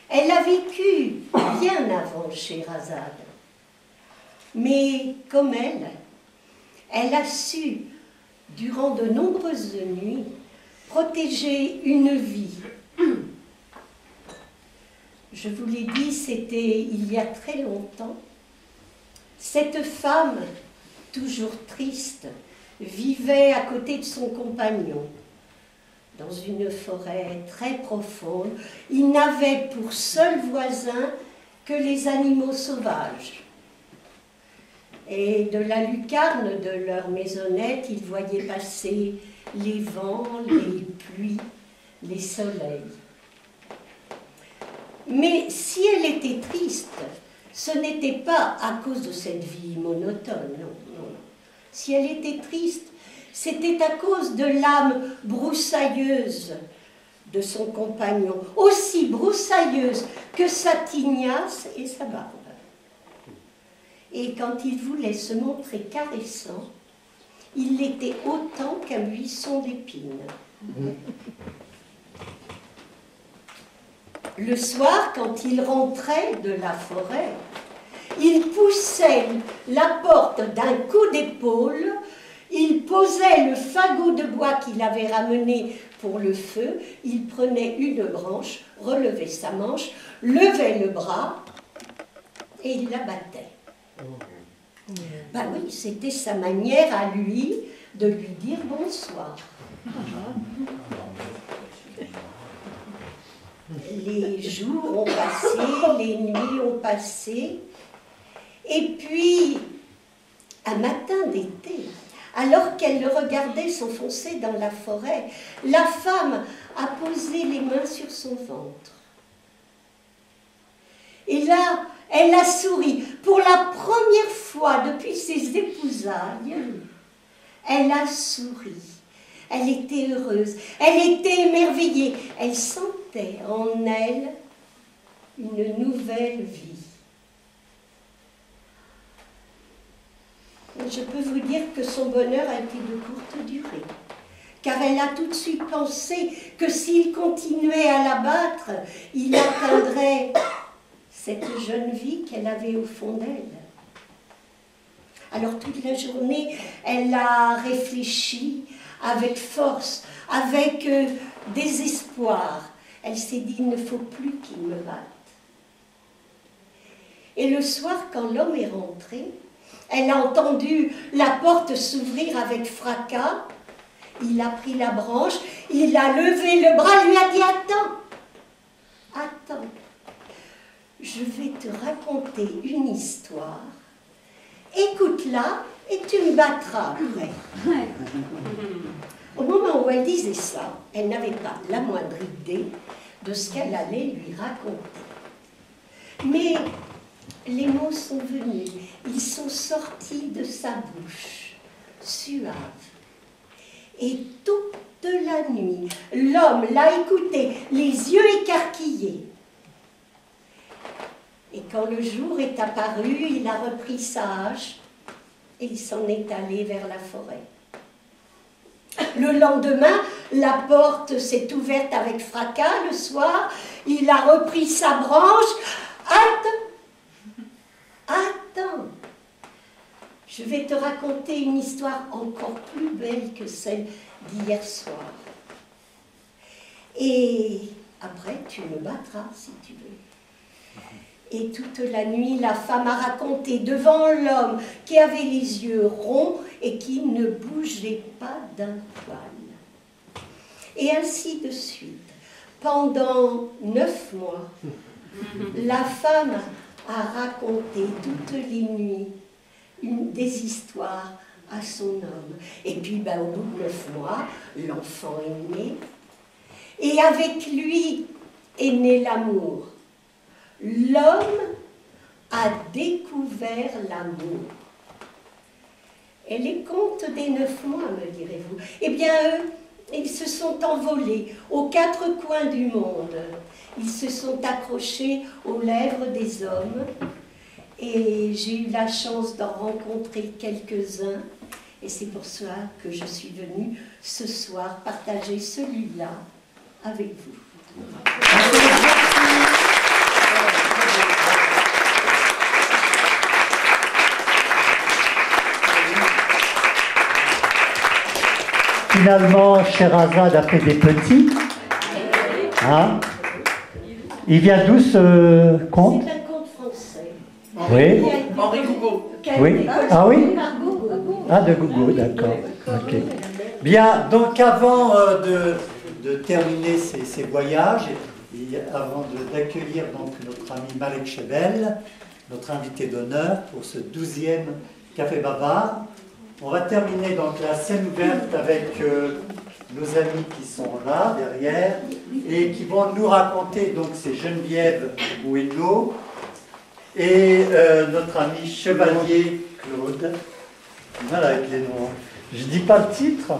Elle a vécu bien avant Scheherazade. Mais comme elle a su, durant de nombreuses nuits, protéger une vie. Je vous l'ai dit, c'était il y a très longtemps. Cette femme, toujours triste, vivait à côté de son compagnon, dans une forêt très profonde. Ils n'avaient pour seul voisin que les animaux sauvages. Et de la lucarne de leur maisonnette, ils voyaient passer les vents, les pluies, les soleils. Mais si elle était triste, ce n'était pas à cause de cette vie monotone, non, non. Si elle était triste, c'était à cause de l'âme broussailleuse de son compagnon, aussi broussailleuse que sa tignasse et sa barbe. Et quand il voulait se montrer caressant, il l'était autant qu'un buisson d'épines. Le soir, quand il rentrait de la forêt, il poussait la porte d'un coup d'épaule, il posait le fagot de bois qu'il avait ramené pour le feu, il prenait une branche, relevait sa manche, levait le bras et il la battait. Ben oui, c'était sa manière à lui de lui dire bonsoir. les jours ont passé, les nuits ont passé, et puis, un matin d'été, alors qu'elle le regardait s'enfoncer dans la forêt, la femme a posé les mains sur son ventre. Et là, elle a souri. Pour la première fois depuis ses épousailles, elle a souri. Elle était heureuse, elle était émerveillée. Elle sentait en elle une nouvelle vie. Je peux vous dire que son bonheur a été de courte durée, car elle a tout de suite pensé que s'il continuait à l'abattre, il atteindrait cette jeune vie qu'elle avait au fond d'elle. Alors toute la journée, elle a réfléchi avec force, avec désespoir. Elle s'est dit, il ne faut plus qu'il me batte. Et le soir, quand l'homme est rentré, elle a entendu la porte s'ouvrir avec fracas. Il a pris la branche, il a levé le bras, lui a dit, attends, attends, je vais te raconter une histoire. Écoute-la et tu me battras après. Au moment où elle disait ça, elle n'avait pas la moindre idée de ce qu'elle allait lui raconter. Mais les mots sont venus, ils sont sortis de sa bouche, suaves. Et toute la nuit, l'homme l'a écouté, les yeux écarquillés. Et quand le jour est apparu, il a repris sa hache et il s'en est allé vers la forêt. Le lendemain, la porte s'est ouverte avec fracas. Le soir, il a repris sa branche. Attends, attends, je vais te raconter une histoire encore plus belle que celle d'hier soir. Et après, tu me battras si tu veux. Et toute la nuit, la femme a raconté devant l'homme qui avait les yeux ronds et qui ne bougeait pas d'un poil. Et ainsi de suite. Pendant 9 mois, la femme a raconté toutes les nuits des histoires à son homme. Et puis, au bout de 9 mois, l'enfant est né. Et avec lui est né l'amour. L'homme a découvert l'amour. Et les contes des 9 mois, me direz-vous, eh bien, eux, ils se sont envolés aux 4 coins du monde. Ils se sont accrochés aux lèvres des hommes. Et j'ai eu la chance d'en rencontrer quelques-uns. Et c'est pour ça que je suis venue ce soir partager celui-là avec vous. Finalement, Scheherazade a fait des petits. Hein? Il vient d'où ce conte? C'est un conte français. Oui. Henri Gougaud. Oui. Ah oui? Ah, de Gougaud, d'accord. Ok. Bien, donc avant de terminer ces voyages, et avant d'accueillir donc notre ami Malek Chebel, notre invité d'honneur pour ce 12e Café Bavard, on va terminer donc la scène ouverte avec nos amis qui sont là, derrière, et qui vont nous raconter, donc c'est Geneviève Bueno et notre ami Chevalier Claude. Voilà avec les noms. Je dis pas le titre?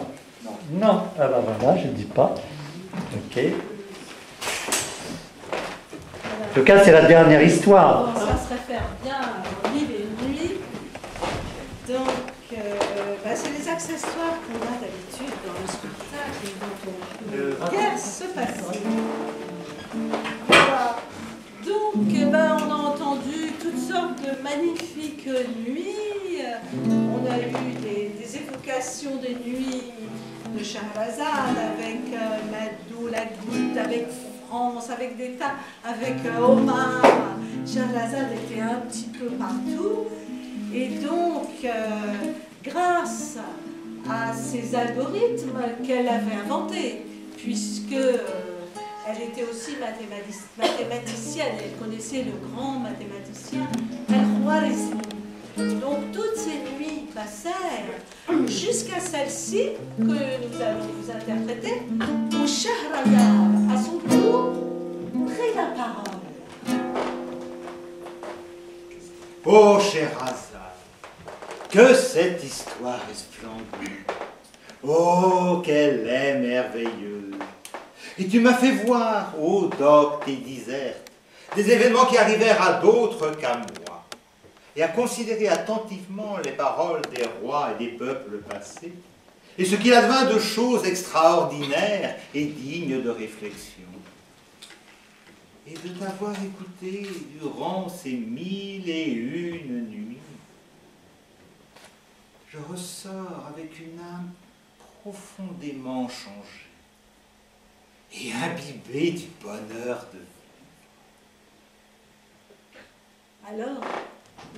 Non. Ah ben voilà, je dis pas. Ok. En tout cas, c'est la dernière histoire. Ça se réfère bien à Mille et une nuits. Donc, c'est les accessoires qu'on a d'habitude dans le spectacle et dont on guère se passer. Voilà. Donc, on a entendu toutes sortes de magnifiques nuits. On a eu des évocations des nuits de Scheherazade avec Madou, la Goutte, avec France, avec des tas, avec Omar. Scheherazade était un petit peu partout. Et donc, grâce à ces algorithmes qu'elle avait inventés, puisque Elle était aussi mathématicienne, elle connaissait le grand mathématicien Al-Khwarizmi. Donc toutes ces nuits passèrent jusqu'à celle-ci que nous allons vous interpréter, où Shahrazad, à son tour, prit la parole. Oh, Shahrazad, que cette histoire est splendide. Oh, qu'elle est merveilleuse. Et tu m'as fait voir, ô docte et diserte, des événements qui arrivèrent à d'autres qu'à moi, et à considérer attentivement les paroles des rois et des peuples passés, et ce qu'il advint de choses extraordinaires et dignes de réflexion. Et de t'avoir écouté durant ces 1001 nuits, je ressors avec une âme profondément changée et imbibée du bonheur de vie. Alors,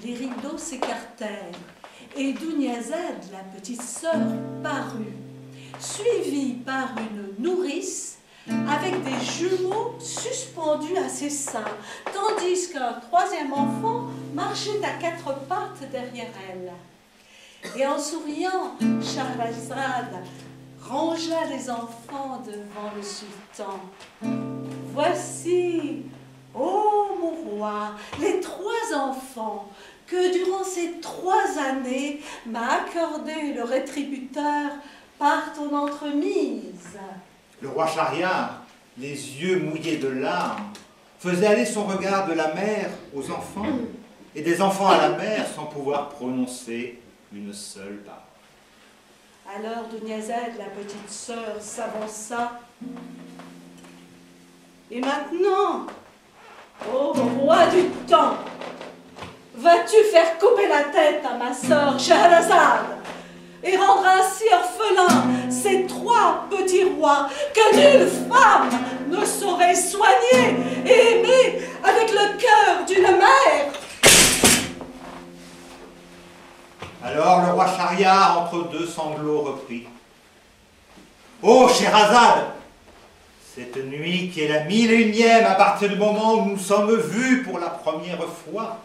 les rideaux s'écartèrent et Dunyazad, la petite sœur, parut, suivie par une nourrice avec des jumeaux suspendus à ses seins, tandis qu'un troisième enfant marchait à quatre pattes derrière elle. Et en souriant, Shahrazad rangea les enfants devant le sultan. Voici, ô mon roi, les trois enfants que durant ces 3 années m'a accordé le rétributeur par ton entremise. Le roi Shahriar, les yeux mouillés de larmes, faisait aller son regard de la mère aux enfants et des enfants à la mère sans pouvoir prononcer une seule parole. Alors Dunyazad, la petite sœur, s'avança. Et maintenant, ô roi du temps, vas-tu faire couper la tête à ma sœur Shahrazad et rendre ainsi orphelins ces 3 petits rois que nulle femme ne saurait soigner et aimer avec le cœur d'une mère? Alors le roi Shahriar, entre 2 sanglots, reprit. Ô Shahrazad, cette nuit qui est la 1001e à partir du moment où nous sommes vus pour la première fois,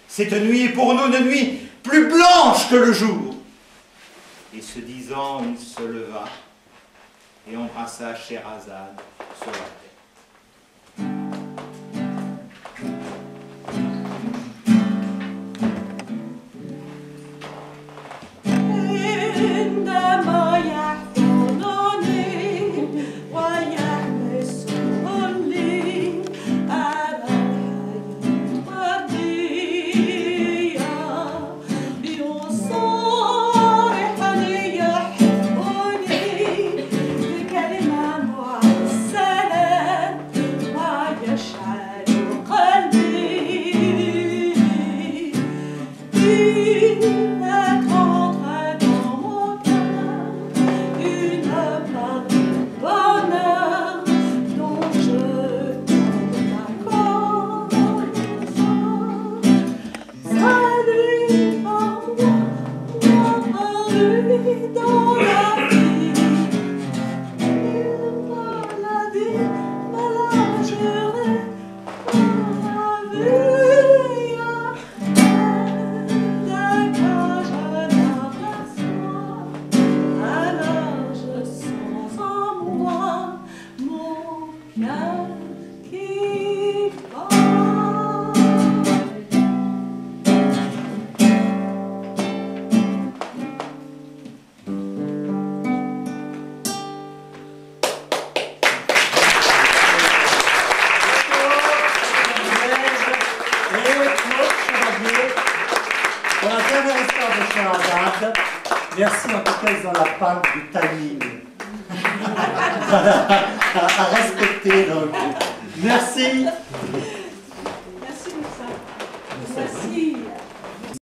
cette nuit est pour nous une nuit plus blanche que le jour. Et ce disant, il se leva et embrassa Shahrazad sur la tête. Merci en tout cas dans la palme du timing. à respecter donc. Merci.